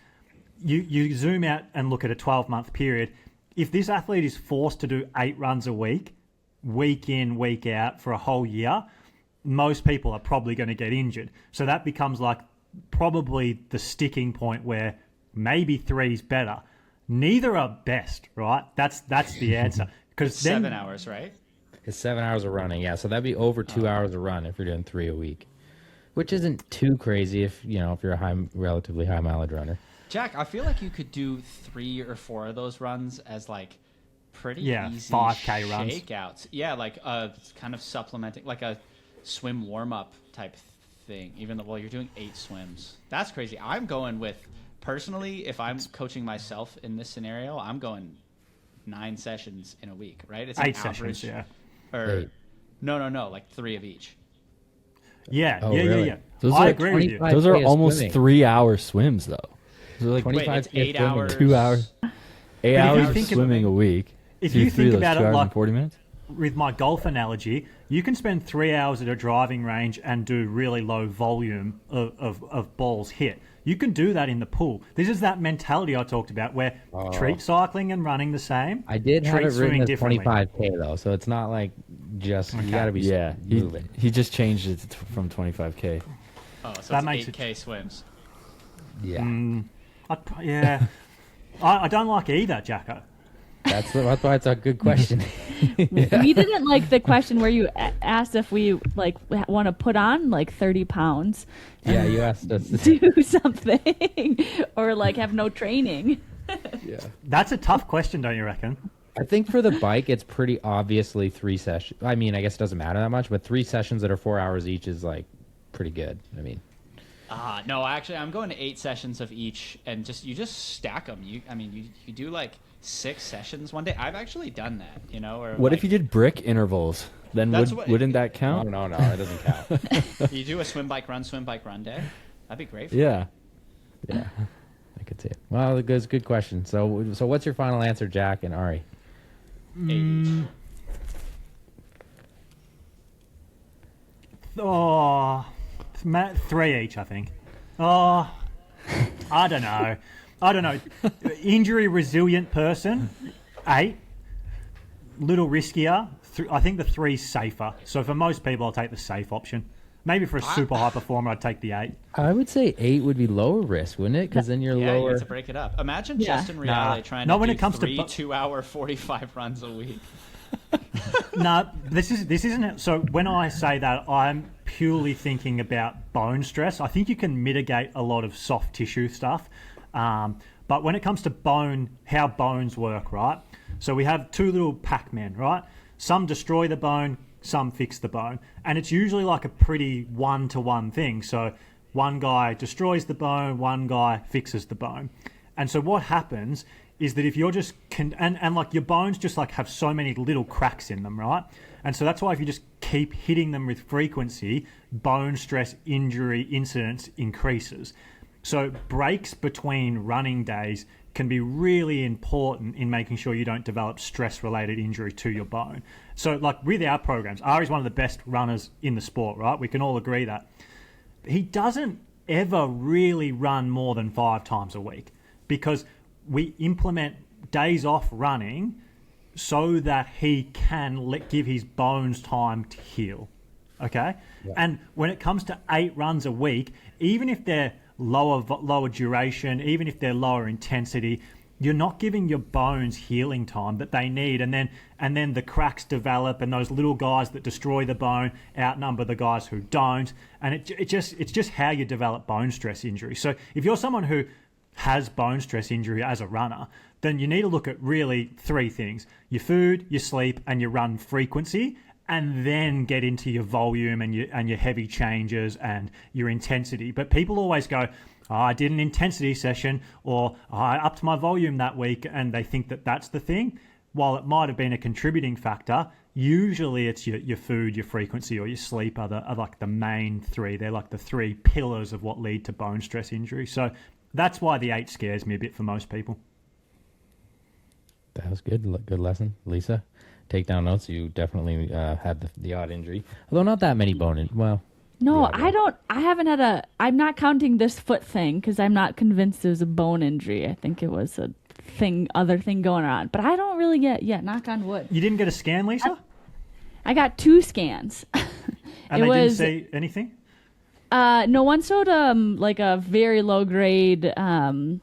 you zoom out and look at a 12-month period. If this athlete is forced to do 8 runs a week in, week out for a whole year, most people are probably going to get injured. So that becomes like probably the sticking point where maybe 3 is better. Neither are best, right? That's the answer. Because 7 hours, right? It's 7 hours of running, yeah. So that'd be over 2 hours of run if you're doing 3 a week, which isn't too crazy if you're a relatively high mileage runner. Jack, I feel like you could do 3 or 4 of those runs as like pretty easy 5K runs. Shakeouts. Yeah, like kind of supplementing, like a swim warm-up type thing, even though, you're doing 8 swims. That's crazy. I'm going with, personally, if I'm coaching myself in this scenario, I'm going 9 sessions in a week, right? It's 8 sessions, yeah. Or, no, like 3 of each. Yeah, really? I agree with you. Those are almost 3-hour swims, though. Those are like 25 it's 8 hours. 2 hours. 8 hours of swimming a week. If you think about it like 40 minutes? With my golf analogy, you can spend 3 hours at a driving range and do really low volume of balls hit. You can do that in the pool. This is that mentality I talked about where treat cycling and running the same. I did have it written as 25K though, so it's not like just you got to be moving. He just changed it from 25K. Oh, so that makes 8K swims. Yeah. I don't like either, Jacko. That's why it's a good question. We didn't like the question where you asked if we like want to put on like 30 pounds. Yeah, you asked us to do something or like have no training. Yeah, that's a tough question, don't you reckon? I think for the bike, it's pretty obviously 3 sessions. I mean, I guess it doesn't matter that much, but 3 sessions that are 4 hours each is like pretty good. I mean. No, actually, I'm going to 8 sessions of each, and you just stack them. You do like 6 sessions one day. I've actually done that, Or what if you did brick intervals? Then wouldn't that count? No, it doesn't count. You do a swim bike run day. That'd be great. Yeah, I could see it. Well, it's a good question. So what's your final answer, Jack and Ari? 8 each. Oh, 3 each, I think. Oh, I don't know. Injury resilient person, 8. Little riskier, I think the 3's safer. So for most people, I'll take the safe option. Maybe for a super high performer, I'd take the 8. I would say 8 would be lower risk, wouldn't it? Because then you're Yeah, you lower. need to break it up. Imagine Yeah. Justin Reale trying Not to when do it comes to 3 2-hour 45 runs a week. No, this isn't it. So when I say that, I'm purely thinking about bone stress. I think you can mitigate a lot of soft tissue stuff. But when it comes to bone, how bones work, right? So we have 2 little Pac-Men, right? Some destroy the bone, some fix the bone. And it's usually like a pretty one-to-one thing. So one guy destroys the bone, one guy fixes the bone. And so what happens is that if you're just and like your bones just like have so many little cracks in them, right? And so that's why if you just keep hitting them with frequency, bone stress injury incidence increases. So breaks between running days can be really important in making sure you don't develop stress-related injury to your bone. So like with our programs, Ari's one of the best runners in the sport, right? We can all agree that. He doesn't ever really run more than 5 times a week because we implement days off running so that he can give his bones time to heal, okay? Yeah. And when it comes to 8 runs a week, even if they're lower duration, even if they're lower intensity, you're not giving your bones healing time that they need, and then the cracks develop, and those little guys that destroy the bone outnumber the guys who don't, and it's just how you develop bone stress injury. So if you're someone who has bone stress injury as a runner, then you need to look at really 3 things: your food, your sleep, and your run frequency, and then get into your volume and your heavy changes and your intensity. But people always go, oh, I did an intensity session, or oh, I upped my volume that week, and they think that that's the thing. While it might have been a contributing factor, usually it's your food, your frequency, or your sleep are like the main 3. They're like the 3 pillars of what lead to bone stress injury. So that's why the 8 scares me a bit for most people. That was good. Good lesson, Lisa. Take down notes. You definitely had the odd injury, although not that many well. No, I haven't had I'm not counting this foot thing because I'm not convinced it was a bone injury. I think it was a other thing going on, but I don't really knock on wood. You didn't get a scan, Lisa? I got 2 scans. And they didn't see anything? No, one showed like a very low grade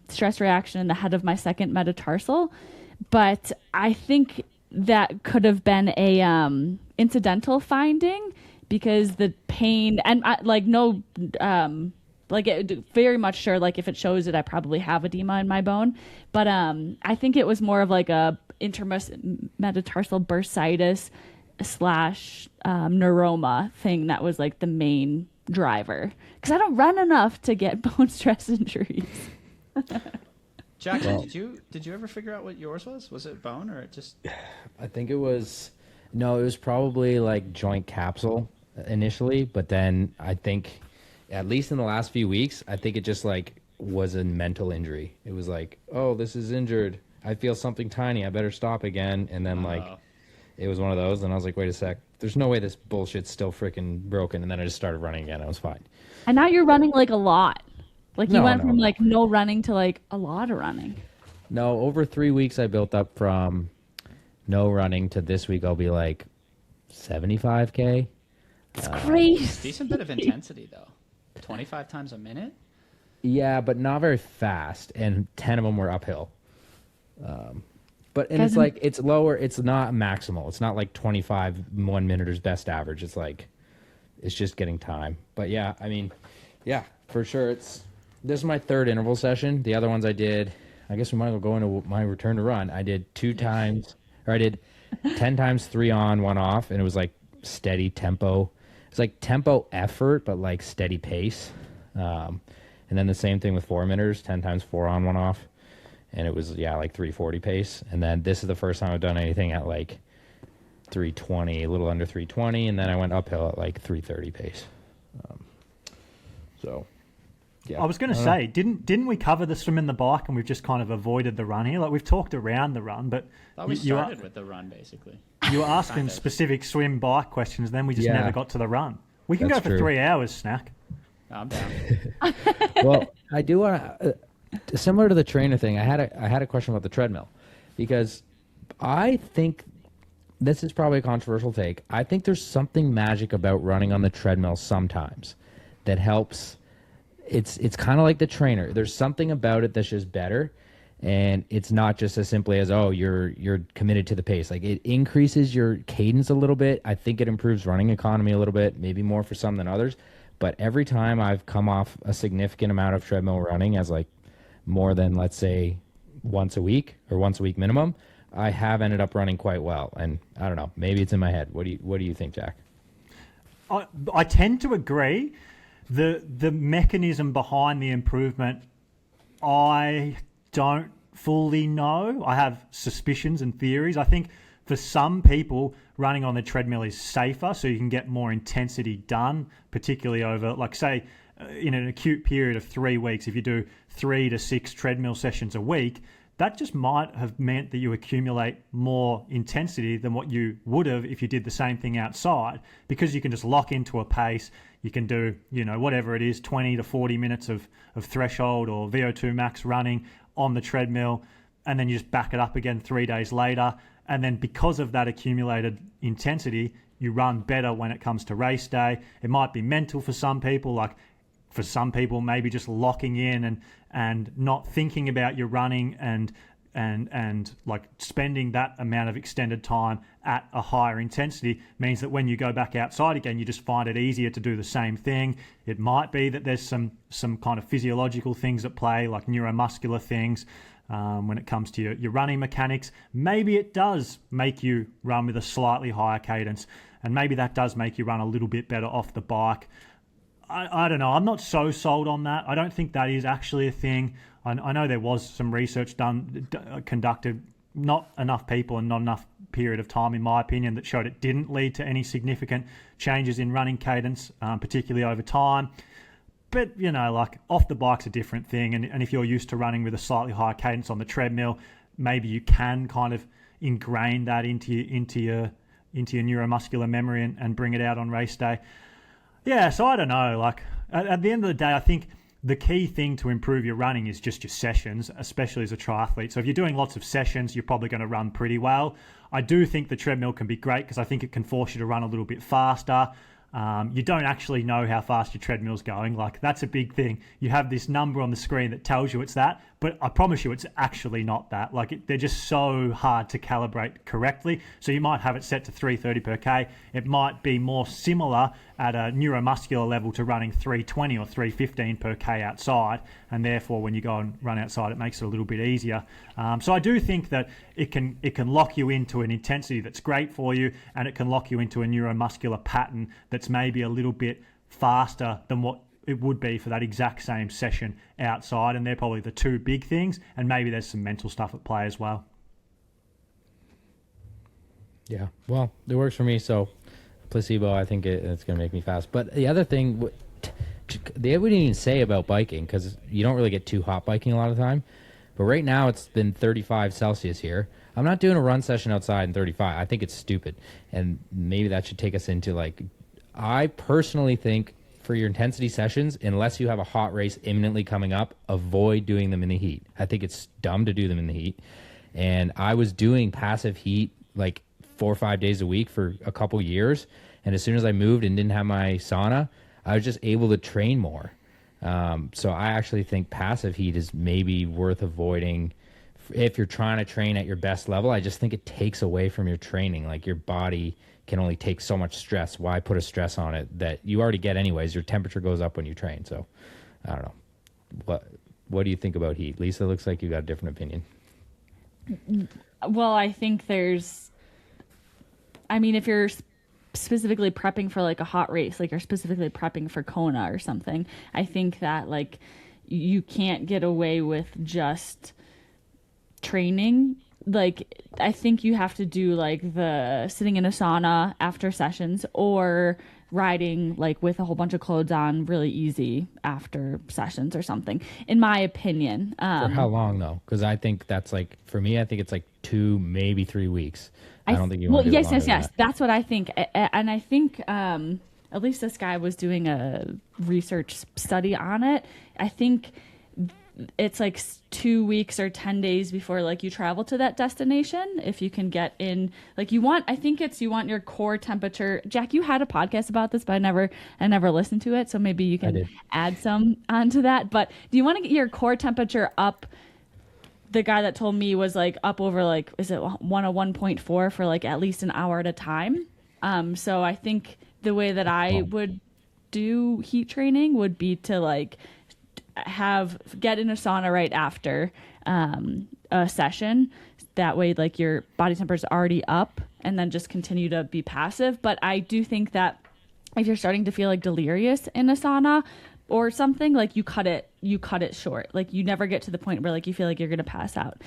stress reaction in the head of my second metatarsal, but I think that could have been a incidental finding because the pain and it very much sure like if it shows it I probably have edema in my bone, but I think it was more of like a intermetatarsal bursitis / neuroma thing that was like the main driver because I don't run enough to get bone stress injuries. Jack, did you ever figure out what yours was? Was it bone or it just? I think it was probably like joint capsule initially, but then I think at least in the last few weeks, I think it just like was a mental injury. It was like, oh, this is injured. I feel something tiny. I better stop again. And then it was one of those, and I was like, wait a sec. There's no way this bullshit's still freaking broken. And then I just started running again. I was fine. And now you're running like a lot. Like you went from like no running to like a lot of running. No, over 3 weeks I built up from no running to this week I'll be like 75K. It's crazy. Decent bit of intensity though. 25 times a minute? Yeah, but not very fast, and 10 of them were uphill. But it's like it's lower. It's not maximal. It's not like 25 1 minuters best average. It's like it's just getting time. But yeah, I mean, yeah, for sure. This is my 3rd interval session. The other ones I did. I guess we might as well go into my return to run. I did 2 times, or I did 10 times 3 on, 1 off, and it was like steady tempo. It's like tempo effort, but like steady pace. And then the same thing with 4 minuters, 10 times 4 on, 1 off. And it was, like 340 pace. And then this is the first time I've done anything at like 320, a little under 320. And then I went uphill at like 330 pace. Yeah. I was going to say, didn't we cover the swim and the bike, and we've just kind of avoided the run here? Like we've talked around the run, but we started with the run basically. You were asking specific swim bike questions, then we just never got to the run. We can go for 3 hours, Snack. I'm down. Well, I do want to, similar to the trainer thing, I had a question about the treadmill, because I think this is probably a controversial take. I think there's something magic about running on the treadmill sometimes that helps. It's kind of like the trainer. There's something about it that's just better. And it's not just as simply as, oh, you're committed to the pace. Like, it increases your cadence a little bit. I think it improves running economy a little bit, maybe more for some than others. But every time I've come off a significant amount of treadmill running as like more than, let's say, once a week or once a week minimum, I have ended up running quite well. And I don't know, maybe it's in my head. What do you think, Jack? I tend to agree. The mechanism behind the improvement, I don't fully know. I have suspicions and theories. I think for some people, running on the treadmill is safer, so you can get more intensity done, particularly over, like, say, in an acute period of 3 weeks. If you do 3 to 6 treadmill sessions a week, that just might have meant that you accumulate more intensity than what you would have if you did the same thing outside, because you can just lock into a pace. You can do, whatever it is, 20 to 40 minutes of threshold or VO2 max running on the treadmill, and then you just back it up again 3 days later. And then because of that accumulated intensity, you run better when it comes to race day. It might be mental for some people, like for some people, maybe just locking in and not thinking about your running and like spending that amount of extended time at a higher intensity means that when you go back outside again, you just find it easier to do the same thing. It might be that there's some kind of physiological things at play, like neuromuscular things. When it comes to your running mechanics, maybe it does make you run with a slightly higher cadence, and maybe that does make you run a little bit better off the bike. I don't know. I'm not so sold on that. I don't think that is actually a thing. I know there was some research conducted, not enough people and not enough period of time, in my opinion, that showed it didn't lead to any significant changes in running cadence, particularly over time. But, like, off the bike's a different thing. And if you're used to running with a slightly higher cadence on the treadmill, maybe you can kind of ingrain that into your neuromuscular memory and bring it out on race day. Yeah, so I don't know. Like, at the end of the day, I think the key thing to improve your running is just your sessions, especially as a triathlete. So if you're doing lots of sessions, you're probably going to run pretty well. I do think the treadmill can be great because I think it can force you to run a little bit faster. You don't actually know how fast your treadmill's going. Like, that's a big thing. You have this number on the screen that tells you it's that, but I promise you it's actually not that. Like, they're just so hard to calibrate correctly. So you might have it set to 330 per K. It might be more similar at a neuromuscular level to running 320 or 315 per K outside. And therefore, when you go and run outside, it makes it a little bit easier. So I do think that it can lock you into an intensity that's great for you, and it can lock you into a neuromuscular pattern that's maybe a little bit faster than what it would be for that exact same session outside. And they're probably the two big things, and maybe there's some mental stuff at play as well. Yeah, well, it works for me. So placebo, I think it's going to make me fast. But the other thing they wouldn't even say about biking, because you don't really get too hot biking a lot of the time. But right now it's been 35 Celsius here. I'm not doing a run session outside in 35. I think it's stupid. And maybe that should take us into, like, I personally think for your intensity sessions, unless you have a hot race imminently coming up, avoid doing them in the heat. I think it's dumb to do them in the heat. And I was doing passive heat like 4 or 5 days a week for a couple years. And as soon as I moved and didn't have my sauna, I was just able to train more. So I actually think passive heat is maybe worth avoiding if you're trying to train at your best level. I just think it takes away from your training. Like, your body can only take so much stress. Why put a stress on it that you already get anyways? Your temperature goes up when you train. So I don't know. What do you think about heat? Lisa, looks like you got a different opinion. Well, I think if you're specifically prepping for like a hot race, like you're specifically prepping for Kona or something, I think that like you can't get away with just training. Like, I think you have to do like the sitting in a sauna after sessions, or riding like with a whole bunch of clothes on really easy after sessions or something, in my opinion. For how long though? Because I think that's like, for me, I think it's like 2, maybe 3 weeks. I don't think you want to do it longer than that. That's what I think. And I think at least this guy was doing a research study on it. I think it's like 2 weeks or 10 days before like you travel to that destination. If you can get in, like you want your core temperature. Jack, you had a podcast about this, but I never listened to it. So maybe you can add some onto that. But do you want to get your core temperature up? The guy that told me was like up over like, is it 101.4 for like at least an hour at a time. So I think the way that I would do heat training would be to like get in a sauna right after a session. That way like your body temperature is already up, and then just continue to be passive. But I do think that if you're starting to feel like delirious in a sauna or something, like you cut it short. Like you never get to the point where like you feel like you're gonna pass out,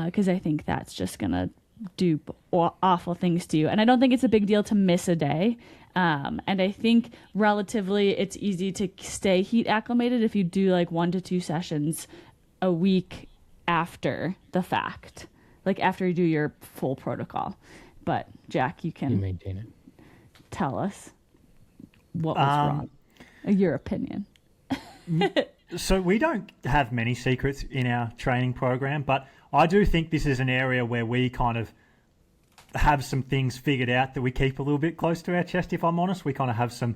because I think that's just gonna do awful things to you. And I don't think it's a big deal to miss a day. And I think relatively it's easy to stay heat acclimated if you do like 1 to 2 sessions a week after the fact, like after you do your full protocol. But Jack, you can maintain it. Tell us what was wrong, your opinion. So we don't have many secrets in our training program, but I do think this is an area where we kind of have some things figured out that we keep a little bit close to our chest, if I'm honest. We kind of have some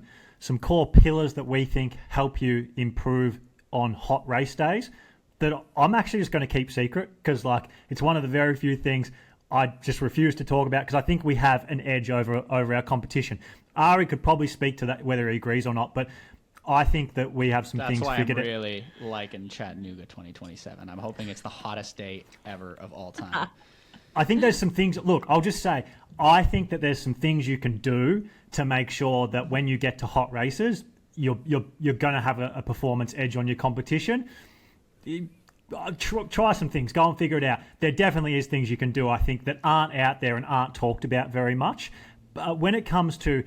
core pillars that we think help you improve on hot race days that I'm actually just going to keep secret, because like it's one of the very few things I just refuse to talk about, because I think we have an edge over our competition. Ari could probably speak to that, whether he agrees or not, but I think that we have some things figured out. That's why I'm really liking Chattanooga 2027. I'm hoping it's the hottest day ever of all time. I think there's some things. Look, I'll just say, I think that there's some things you can do to make sure that when you get to hot races, you're going to have a performance edge on your competition. Try some things. Go and figure it out. There definitely is things you can do, I think, that aren't out there and aren't talked about very much. But when it comes to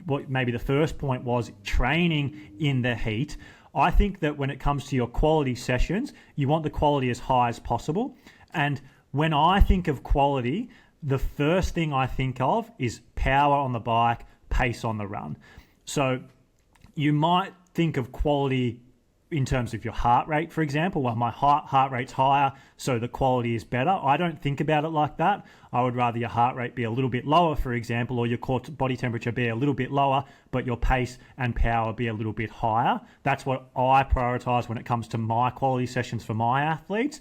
what maybe the first point was, training in the heat, I think that when it comes to your quality sessions, you want the quality as high as possible. And when I think of quality, the first thing I think of is power on the bike, pace on the run. So you might think of quality in terms of your heart rate, for example. Well, my heart rate's higher, so the quality is better. I don't think about it like that. I would rather your heart rate be a little bit lower, for example, or your core body temperature be a little bit lower, but your pace and power be a little bit higher. That's what I prioritize when it comes to my quality sessions for my athletes.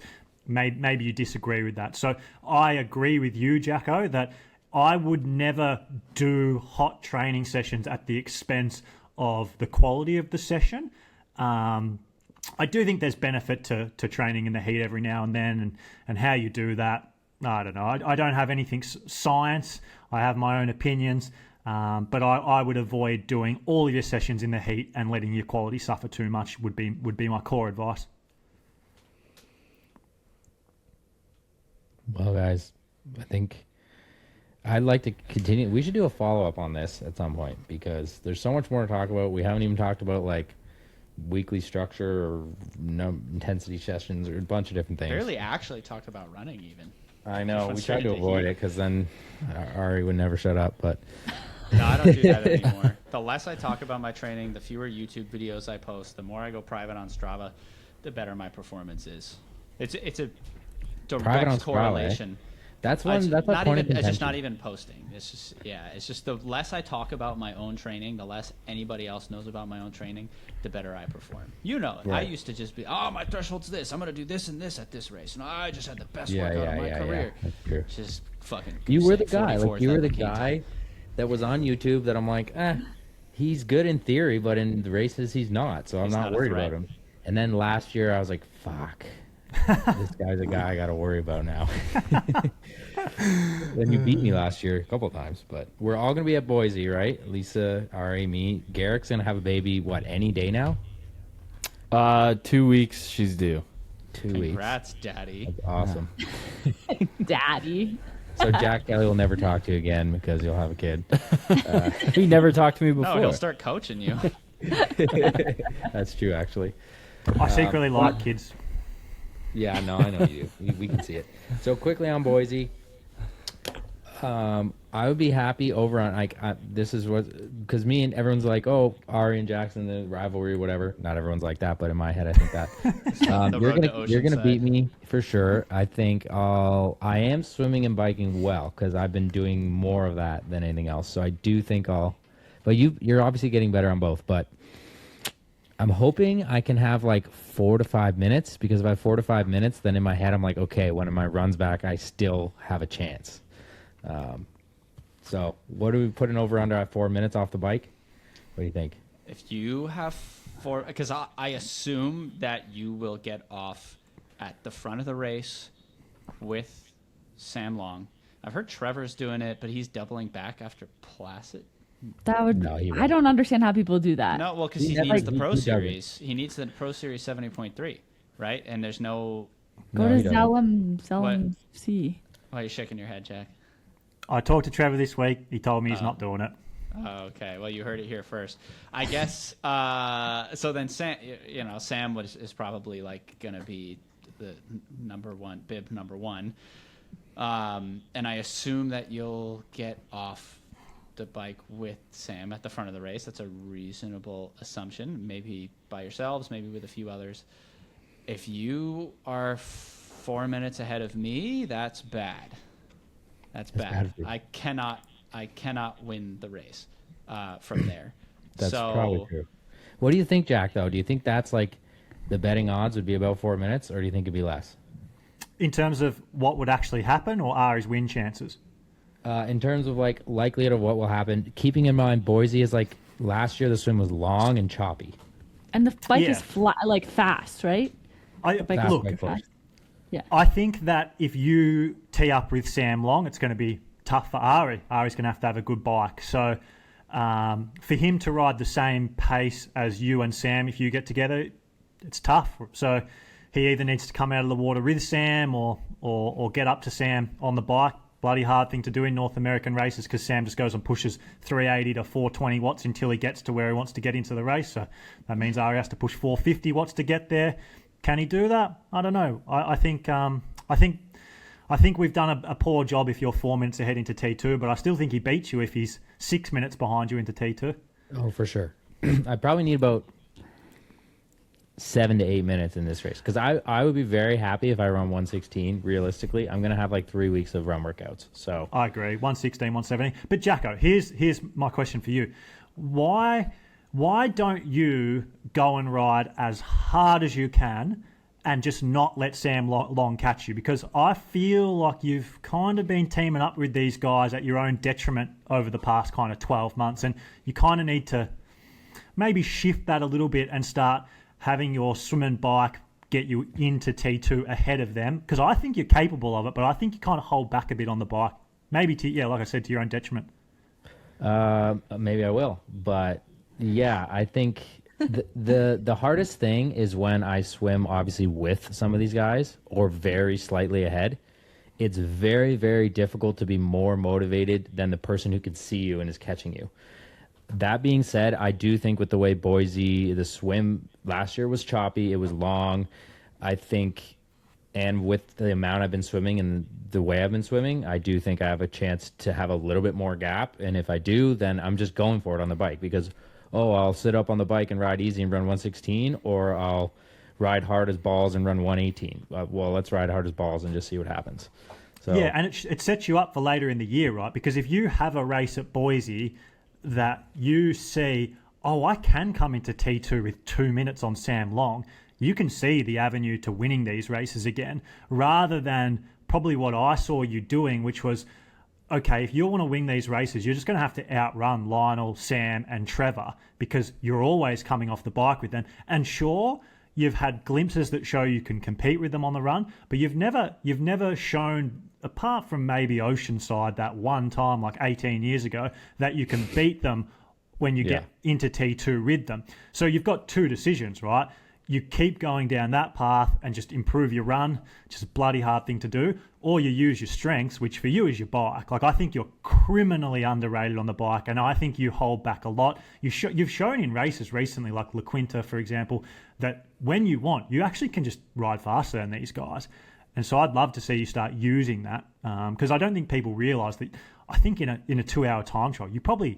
Maybe you disagree with that. So I agree with you, Jacko, that I would never do hot training sessions at the expense of the quality of the session. I do think there's benefit to training in the heat every now and then, and how you do that, I don't know. I don't have anything science. I have my own opinions, but I would avoid doing all of your sessions in the heat and letting your quality suffer too much would be my core advice. Well, guys, I think I'd like to continue. We should do a follow-up on this at some point, because there's so much more to talk about. We haven't even talked about like weekly structure or intensity sessions or a bunch of different things. Barely actually talked about running even. I know. We tried to avoid it because then Ari would never shut up. But no, I don't do that anymore. The less I talk about my training, the fewer YouTube videos I post, the more I go private on Strava, the better my performance is. It's a direct correlation. That's one. That's not point even. of It's just contention. not even posting. It's just It's just the less I talk about my own training, the less anybody else knows about my own training, the better I perform. You know it. Right. I used to just be, my threshold's this. I'm gonna do this and this at this race, and I just had the best workout of my career. That's true. Just fucking. You were the guy. Like, you were the 44,000 guy that was on YouTube that I'm like, he's good in theory, but in the races he's not. So I'm not worried about him. And then last year I was like, fuck. This guy's a guy I got to worry about now. Then you beat me last year a couple times, but we're all going to be at Boise, right? Lisa, Ari, me. Garrick's going to have a baby, any day now? 2 weeks she's due. 2 weeks. Congrats, Daddy. That's awesome. Daddy. So Jack Kelly will never talk to you again because you'll have a kid. He never talked to me before. No, he'll start coaching you. That's true, actually. I secretly like kids. Yeah, no, I know you do. We can see it. So quickly on Boise. I would be happy over on like this is what because me and everyone's like, oh, Ari and Jackson, the rivalry, whatever. Not everyone's like that, but in my head, I think that you're gonna beat me for sure. I think I am swimming and biking well because I've been doing more of that than anything else. So I do think but you're obviously getting better on both. But I'm hoping I can have like 4 to 5 minutes because if I have 4 to 5 minutes, then in my head I'm like, okay, when my run's back, I still have a chance. So what do we put an over under at 4 minutes off the bike? What do you think? If you have 4, because I assume that you will get off at the front of the race with Sam Long. I've heard Trevor's doing it, but he's doubling back after Placid. That would. No, he I won't. don't understand how people do that. No, well, because he needs the Pro Series. He needs the Pro Series 70.3, right? And there's no. Go to Zellum C. Why are you shaking your head, Jack? I talked to Trevor this week. He told me he's not doing it. Okay, well, you heard it here first. I guess, so then Sam, Sam is probably like going to be the bib number one. And I assume that you'll get off the bike with Sam at the front of the race. That's a reasonable assumption. Maybe by yourselves, maybe with a few others. If you are 4 minutes ahead of me, that's bad. That's bad. I cannot win the race from there. That's probably true. What do you think, Jack, though? Do you think that's like the betting odds would be about 4 minutes, or do you think it'd be less? In terms of what would actually happen or Ari's win chances? In terms of like likelihood of what will happen, keeping in mind Boise is like last year the swim was long and choppy. And the bike is fast, right? Look, yeah. I think that if you tee up with Sam Long, it's going to be tough for Ari. Ari's going to have a good bike. So for him to ride the same pace as you and Sam, if you get together, it's tough. So he either needs to come out of the water with Sam or get up to Sam on the bike. Bloody hard thing to do in North American races because Sam just goes and pushes 380 to 420 watts until he gets to where he wants to get into the race. So that means Ari has to push 450 watts to get there. Can he do that? I don't know. I think we've done a poor job if you're 4 minutes ahead into T2, but I still think he beats you if he's 6 minutes behind you into T2. Oh, for sure. I probably need about 7 to 8 minutes in this race because I would be very happy if I run 116. Realistically, I'm going to have like 3 weeks of run workouts. So I agree, 116, 117. But Jacko, here's my question for you: Why don't you go and ride as hard as you can and just not let Sam Long catch you? Because I feel like you've kind of been teaming up with these guys at your own detriment over the past kind of 12 months, and you kind of need to maybe shift that a little bit and start having your swim and bike get you into T2 ahead of them, because I think you're capable of it, but I think you kind of hold back a bit on the bike. Maybe like I said, to your own detriment. Maybe I will, but yeah, I think the hardest thing is when I swim obviously with some of these guys or very slightly ahead. It's very, very difficult to be more motivated than the person who can see you and is catching you. That being said, I do think with the way Boise, the swim last year was choppy, it was long, I think, and with the amount I've been swimming and the way I've been swimming, I do think I have a chance to have a little bit more gap. And if I do, then I'm just going for it on the bike because, I'll sit up on the bike and ride easy and run 116, or I'll ride hard as balls and run 118. Well, let's ride hard as balls and just see what happens. So yeah, and it sets you up for later in the year, right? Because if you have a race at Boise that you see, I can come into T2 with 2 minutes on Sam Long, you can see the avenue to winning these races again, rather than probably what I saw you doing, which was, okay, if you want to win these races, you're just going to have to outrun Lionel, Sam, and Trevor because you're always coming off the bike with them. And sure, you've had glimpses that show you can compete with them on the run, but you've never shown, apart from maybe Oceanside that one time like 18 years ago, that you can beat them when you get into T2 with them. So you've got two decisions, right? You keep going down that path and just improve your run, which is a bloody hard thing to do, or you use your strengths, which for you is your bike. Like, I think you're criminally underrated on the bike, and I think you hold back a lot. You've shown in races recently, like La Quinta, for example, that when you want, you actually can just ride faster than these guys. And so I'd love to see you start using that, because I don't think people realise that. I think in a 2-hour time trial, you probably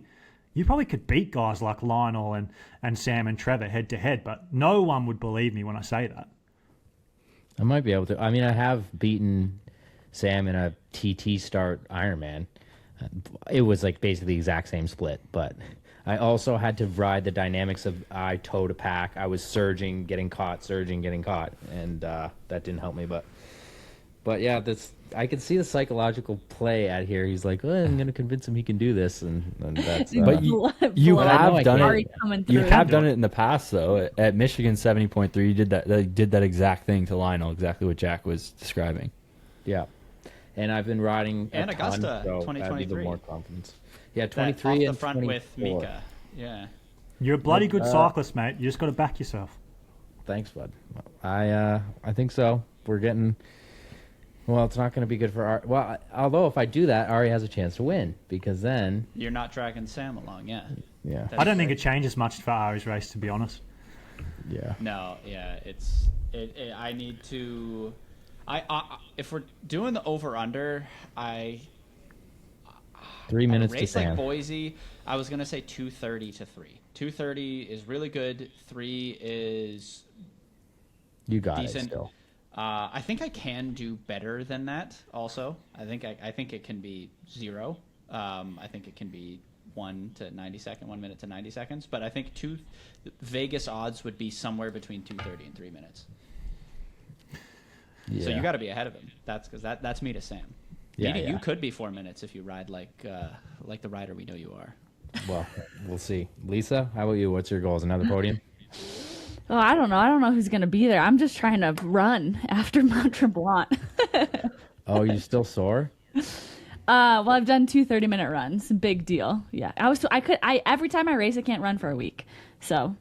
could beat guys like Lionel and Sam and Trevor head to head, but no one would believe me when I say that. I might be able to. I mean, I have beaten Sam in a TT start Ironman. It was like basically the exact same split, but I also had to ride the dynamics of I towed a pack. I was surging, getting caught, surging, getting caught, and that didn't help me. But yeah, I can see the psychological play out here. He's like, I'm going to convince him he can do this, and that's. But you have done it. You have done it in the past, though. At Michigan 70.3, you did that. They did that exact thing to Lionel, exactly what Jack was describing. Yeah, and I've been riding and Augusta, so 2023. More confidence. Yeah, 23 off and the front 24. with Mika. Yeah, you're a bloody good cyclist, mate. You just got to back yourself. Thanks, bud. I think so. We're getting. Well, it's not going to be good for Ari. Well, although if I do that, Ari has a chance to win, because then you're not dragging Sam along. Yeah. I don't think it changes much for Ari's race, to be honest. Yeah. No. Yeah. I need to. If we're doing the over under, 3 minutes to race Sam. like Boise, I was gonna say 2:30 to 3. 2:30 is really good. 3 is You got decent. it still. I think I can do better than that. Also, I think it can be 0. I think it can be 1 minute to 90 seconds. But I think Vegas odds would be somewhere between 2:30 and 3 minutes. Yeah. So you got to be ahead of him. That's me to Sam. Yeah, Maybe you could be 4 minutes if you ride like the rider we know you are. Well, we'll see. Lisa, how about you? What's your goals? Another podium? Oh, I don't know. I don't know who's going to be there. I'm just trying to run after Mont-Tremblant. Oh, you still sore? Well, I've done 2 30-minute runs. Big deal. Yeah. Every time I race, I can't run for a week. So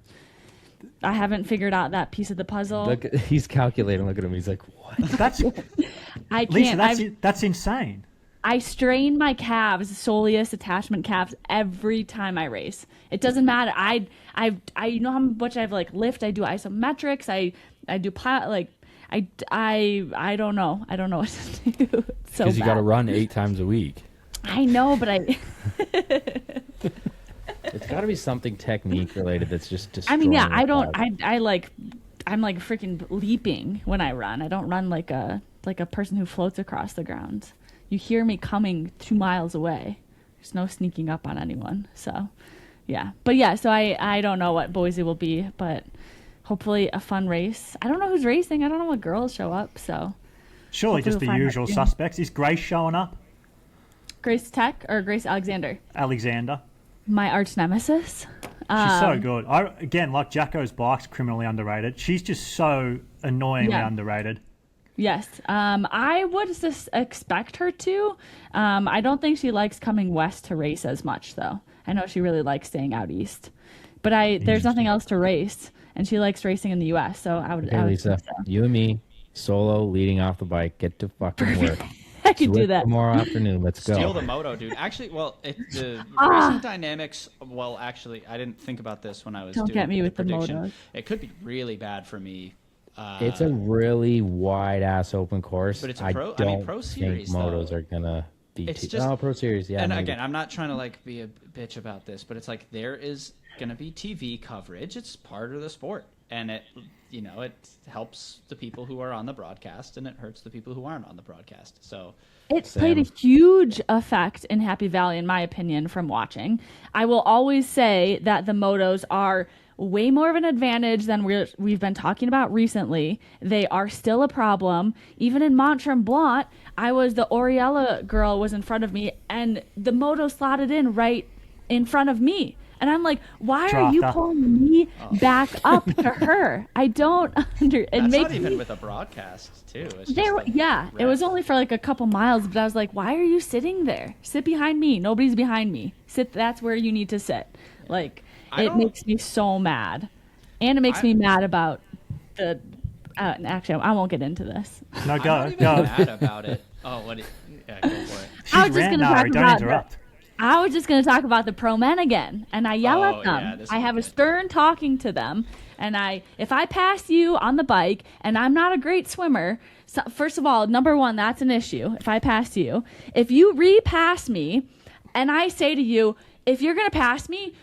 I haven't figured out that piece of the puzzle. Look, he's calculating. Look at him. He's like, what? I can't. Lisa, that's insane. I strain my calves, soleus attachment calves, every time I race. It doesn't matter. I know how much I've lift. I do isometrics. I do I don't know. I don't know what to do. So because you got to run 8 times a week. I know, but It's got to be something technique related that's just destroying. I mean, yeah, the I'm like freaking leaping when I run. I don't run like a person who floats across the ground. You hear me coming 2 miles away. There's no sneaking up on anyone. So, yeah. But yeah, so I don't know what Boise will be, but hopefully a fun race. I don't know who's racing. I don't know what girls show up, so. Surely just the usual suspects. Is Grace showing up? Grace Tech or Grace Alexander? Alexander. My arch nemesis. She's so good. Again, like Jacko's bike's criminally underrated. She's just so annoyingly underrated. Yes. I would just expect her to. I don't think she likes coming west to race as much, though. I know she really likes staying out east. But there's nothing else to race, and she likes racing in the U.S., so I would Lisa, think so. you and me, solo, leading off the bike, get to fucking work. I could do that. Tomorrow afternoon, let's go. Steal the moto, dude. Actually, the racing dynamics, actually, I didn't think about this when I was doing get me with the prediction. motos. It could be really bad for me. It's a really wide-ass open course. But it's I don't Pro think Series, motos though. are going to be It's too... just- Pro Series, yeah. And maybe. again, I'm not trying to be a bitch about this, but it's there is going to be TV coverage. It's part of the sport, and it helps the people who are on the broadcast, and it hurts the people who aren't on the broadcast. So it played a huge effect in Happy Valley, in my opinion, from watching. I will always say that the motos are way more of an advantage than we've been talking about recently. They are still a problem. Even in Mont-Tremblant, the Oriella girl was in front of me, and the moto slotted in right in front of me. And I'm like, why are you pulling me back up to her? I don't that's not even with a broadcast, too. It's just it was only for a couple miles, but I was like, why are you sitting there? Sit behind me. Nobody's behind me. Sit. That's where you need to sit. It makes me so mad. And it makes me mad about the... actually, I won't get into this. No, go. I'm not even mad about it. Oh, go for it. I was just going to talk about the pro men again, and I yell at them. I have a stern talking to them, and if I pass you on the bike, and I'm not a great swimmer, So, first of all, number one, that's an issue if I pass you. If you repass me and I say to you, if you're going to pass me,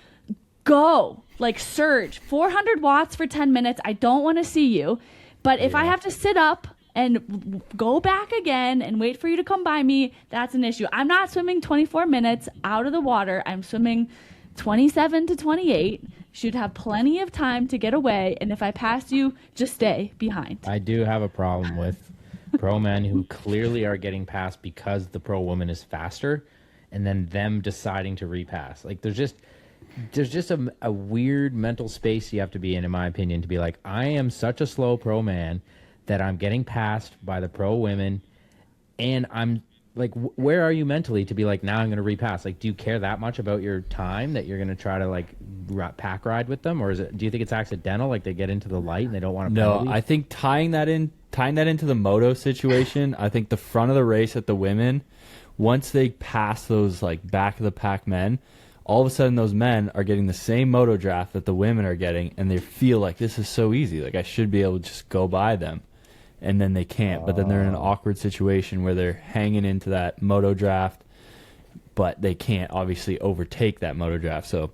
go. Like, surge. 400 watts for 10 minutes. I don't want to see you. But if I have to sit up and go back again and wait for you to come by me, that's an issue. I'm not swimming 24 minutes out of the water. I'm swimming 27 to 28. Should have plenty of time to get away. And if I pass you, just stay behind. I do have a problem with pro men who clearly are getting past because the pro woman is faster, and then them deciding to repass. Like, there's just a weird mental space you have to be in my opinion, to be like, I am such a slow pro man that I'm getting passed by the pro women, and I'm like, where are you mentally to be like, now I'm going to repass? Like, do you care that much about your time that you're going to try to like pack ride with them, or do you think it's accidental? Like, they get into the light and they don't want to? No, I think tying that into the moto situation. I think the front of the race at the women, once they pass those like back of the pack men, all of a sudden those men are getting the same moto draft that the women are getting, and they feel like this is so easy. Like, I should be able to just go by them. And then they can't. But then they're in an awkward situation where they're hanging into that moto draft, but they can't obviously overtake that moto draft. So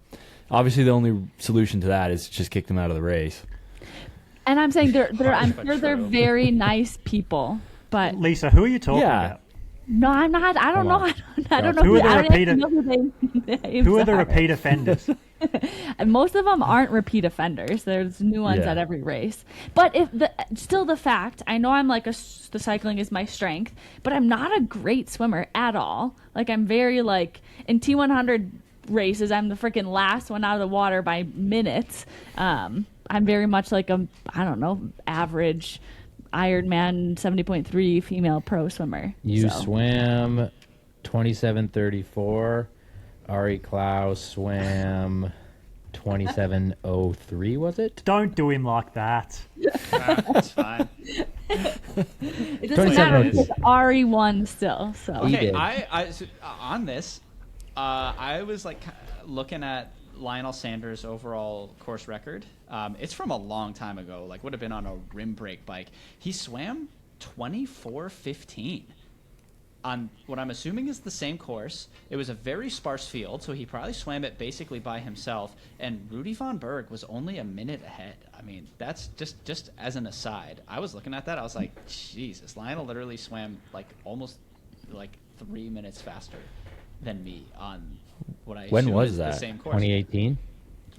obviously the only solution to that is just kick them out of the race. And I'm saying I'm sure they're very nice people, but Lisa, who are you talking about? no, I'm not. I don't know. I don't know. Who are the repeat? Who are the repeat offenders? And most of them aren't repeat offenders. There's new ones at every race. But still the fact, I know I'm like the cycling is my strength, but I'm not a great swimmer at all. Like, I'm very like in T100 races, I'm the freaking last one out of the water by minutes. I'm very much like average Ironman 70.3 female pro swimmer. You swam 27:34. Ari Klau swam 27:03, was it? Don't do him like that. That's fine. It doesn't matter because Ari won still. So Okay, so on this, I was like looking at Lionel Sanders' overall course record. It's from a long time ago. Like, would have been on a rim brake bike. He swam 24:15. On what I'm assuming is the same course. It was a very sparse field, so he probably swam it basically by himself. And Rudy von Berg was only a minute ahead. I mean, that's just as an aside. I was looking at that. I was like, Jesus, Lionel literally swam like almost like 3 minutes faster than me on what I When assume was is that? the same course. 2018?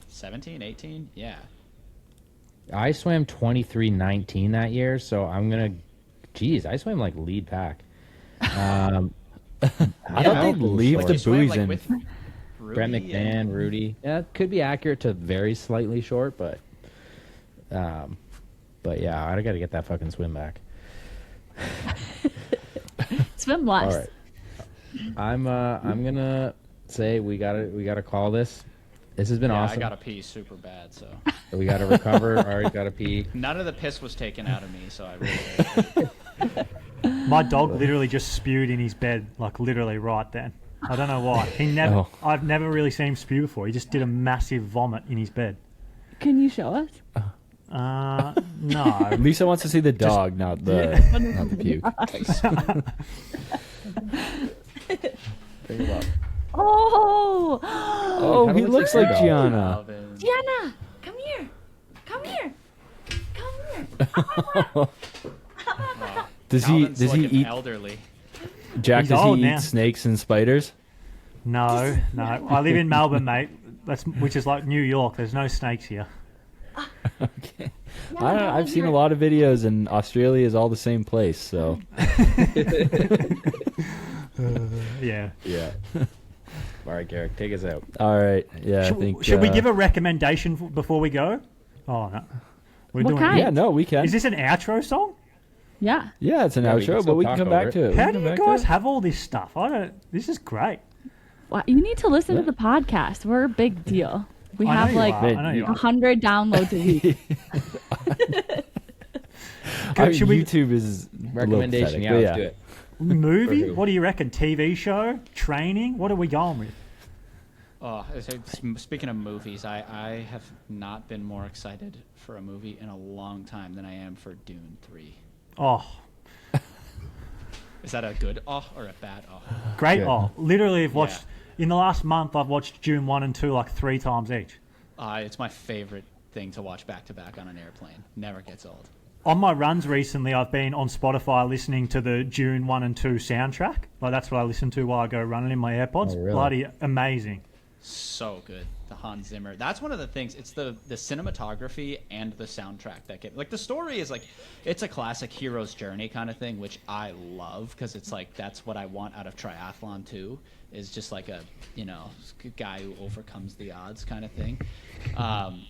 17, 18? Yeah. I swam 23:19 that year, so I'm going to... I swam like lead pack. I don't think leave the buoys in. With Brett McMahon, Rudy. Yeah, it could be accurate to very slightly short, but yeah, I got to get that fucking swim back. swim less. All right, I'm gonna say we gotta call this. This has been awesome. I gotta pee super bad, so we gotta recover. Ari gotta pee. None of the piss was taken out of me, so I really. My dog literally just spewed in his bed, like literally right then. I don't know why. I've never really seen him spew before. He just did a massive vomit in his bed. Can you show us? No. Lisa wants to see the dog, not the puke. Bring him up. Oh, He looks like Gianna. Gianna, come here. Come here. Come here. Does he eat elderly? Jack? He's Does old he now. eat snakes and spiders? No. I live in Melbourne, mate. Which is like New York. There's no snakes here. Okay. I've seen a lot of videos, and Australia is all the same place. So Yeah. All right, Garrick, take us out. all right, yeah. I think Should we give a recommendation before we go? Oh no. We're What doing kind? Yeah, no, we can. Is this an outro song? Yeah. Yeah, it's an Yeah, we can outro, still but we can talk come back over to it. How We do can you come back guys to it. have all this stuff? This is great. Well, you need to listen to the podcast. We're a big deal. We I know have you like are. I know you are. 100 downloads a week. I mean, Should we- YouTube is a little Recommendation, pathetic, yeah, but let's do it. Movie? who? What do you reckon? TV show? Training? What are we going with? Oh, speaking of movies, I have not been more excited for a movie in a long time than I am for Dune 3. Oh, Is that a good oh or a bad oh? Great. Good. Oh, literally, I've watched in the last month. I've watched June 1 and 2 like 3 times each. It's my favorite thing to watch back to back on an airplane. Never gets old. On my runs recently, I've been on Spotify listening to the June 1 and 2 soundtrack. Like, that's what I listen to while I go running in my AirPods. Oh, really? Bloody amazing. So good. The Hans Zimmer. That's one of the things. It's the cinematography and the soundtrack that get, like, the story is like, it's a classic hero's journey kind of thing, which I love because it's like, that's what I want out of triathlon too, is just like a, you know, guy who overcomes the odds kind of thing.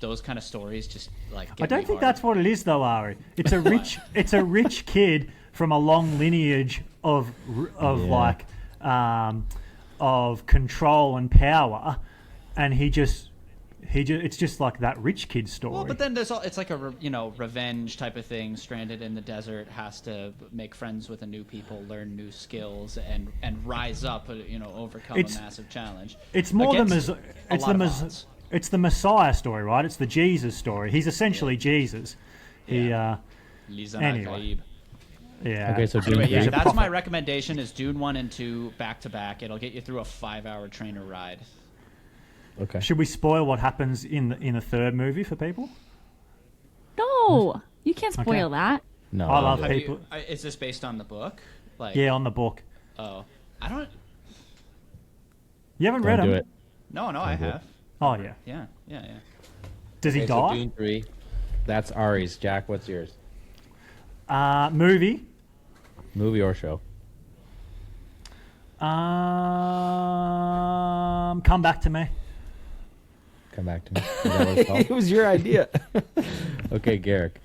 Those kind of stories just like get I don't me think hard. that's what it is, though, Ari. It's a rich kid from a long lineage of of control and power, and it's just like that rich kid story. Well, but then it's like a revenge type of thing. Stranded in the desert, has to make friends with a new people, learn new skills, and rise up. Overcome a massive challenge. It's more it's the Messiah story, right? It's the Jesus story. He's essentially Jesus. Yeah. Anyway. Yeah. Okay, so Anyway, June 3. that's my recommendation: is Dune 1 and 2 back to back. It'll get you through a 5-hour trainer ride. Okay. Should we spoil what happens in the third movie for people? No, you can't spoil that. No. I love don't do it. people. Is this based on the book? Like, Yeah, on the book. Oh, I don't. You haven't Don't read do them? it. No, I do it. have. Oh yeah. Yeah. Does he Okay, so die? June 3. That's Ari's. Jack, what's yours? Movie. Movie or show? Come Back to Me. Come back to me. Is that what it's called? It was your idea. Okay, Garrick.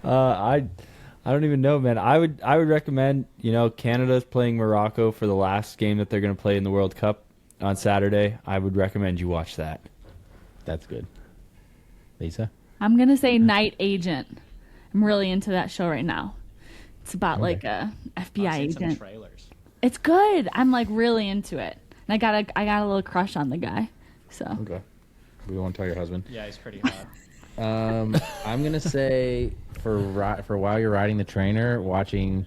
I don't even know, man. I would recommend, Canada's playing Morocco for the last game that they're going to play in the World Cup on Saturday. I would recommend you watch that. That's good. Lisa? I'm gonna say Night Agent. I'm really into that show right now. It's about like a FBI I've seen some agent. trailers. It's good. I'm like really into it. And I got a little crush on the guy. So Okay. We won't tell your husband. Yeah, he's pretty hot. I'm gonna say for while you're riding the trainer, watching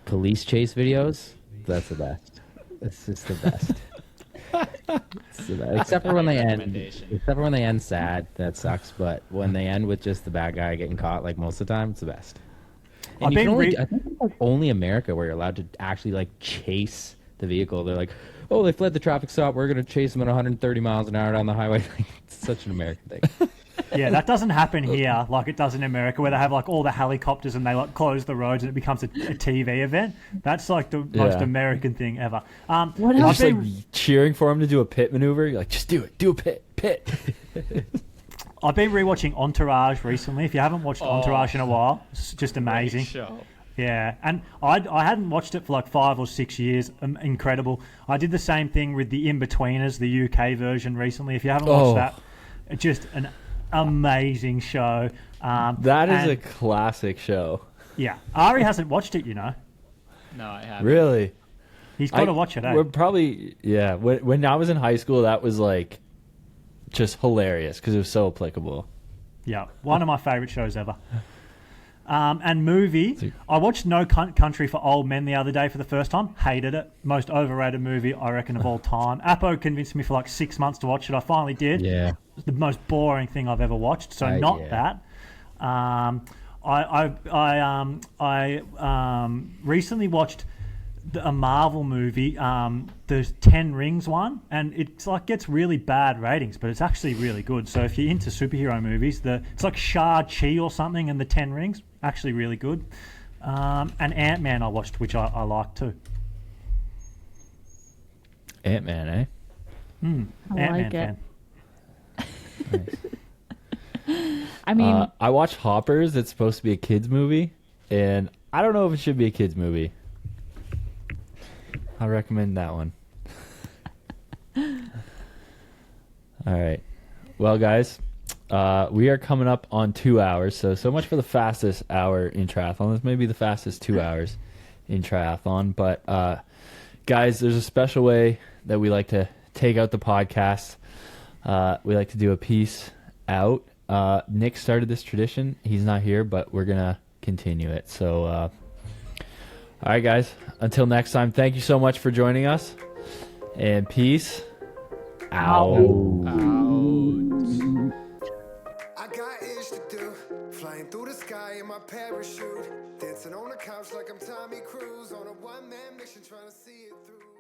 police chase videos. That's the best. It's just the best. It's the best. Except for when they end. recommendation. Except for when they end sad. That sucks. But when they end with just the bad guy getting caught, like most of the time, it's the best. And I've you can been only, I think it's like only America where you're allowed to actually like chase the vehicle. They're like, oh, they fled the traffic stop. We're gonna chase them at 130 miles an hour down the highway. It's such an American thing. Yeah, that doesn't happen here like it does in America, where they have like all the helicopters and they like close the roads and it becomes a TV event. That's like the most American thing ever. what You're else? just like cheering for him to do a pit maneuver. You're like, just do it. Do a pit. I've been rewatching Entourage recently. If you haven't watched Entourage in a while, it's just amazing. Great show. Yeah, and I hadn't watched it for like 5 or 6 years. Incredible. I did the same thing with the In-Betweeners, the UK version recently. If you haven't watched that, it's just an amazing show. That is a classic show. Yeah, Ari hasn't watched it, you know. No, I haven't. Really? He's got to watch it, eh? We're probably, when I was in high school, that was like just hilarious because it was so applicable. Yeah, one of my favourite shows ever. And movie, I watched No Country for Old Men the other day for the first time. Hated it. Most overrated movie, I reckon, of all time. Apo convinced me for like 6 months to watch it. I finally did. Yeah. It's the most boring thing I've ever watched. So that. I recently watched a Marvel movie, the 10 Rings one, and it's like gets really bad ratings, but it's actually really good. So if you're into superhero movies, it's like Shang-Chi or something, and the 10 Rings, actually really good. And Ant-Man I watched, which I liked too. Ant-Man, eh? I Ant-Man like it. fan. I mean, I watched Hoppers. It's supposed to be a kids movie, and I don't know if it should be a kids movie. I recommend that one. All right. Well, guys, we are coming up on 2 hours. So much for the fastest hour in triathlon. This may be the fastest 2 hours in triathlon. But, guys, there's a special way that we like to take out the podcast. We like to do a peace out. Nick started this tradition. He's not here, but we're going to continue it. So All right, guys. Until next time, thank you so much for joining us. And peace out. I got ish to do, flying through the sky in my parachute, dancing on the couch like I'm Tommy Cruise on a one-man mission trying to see it through.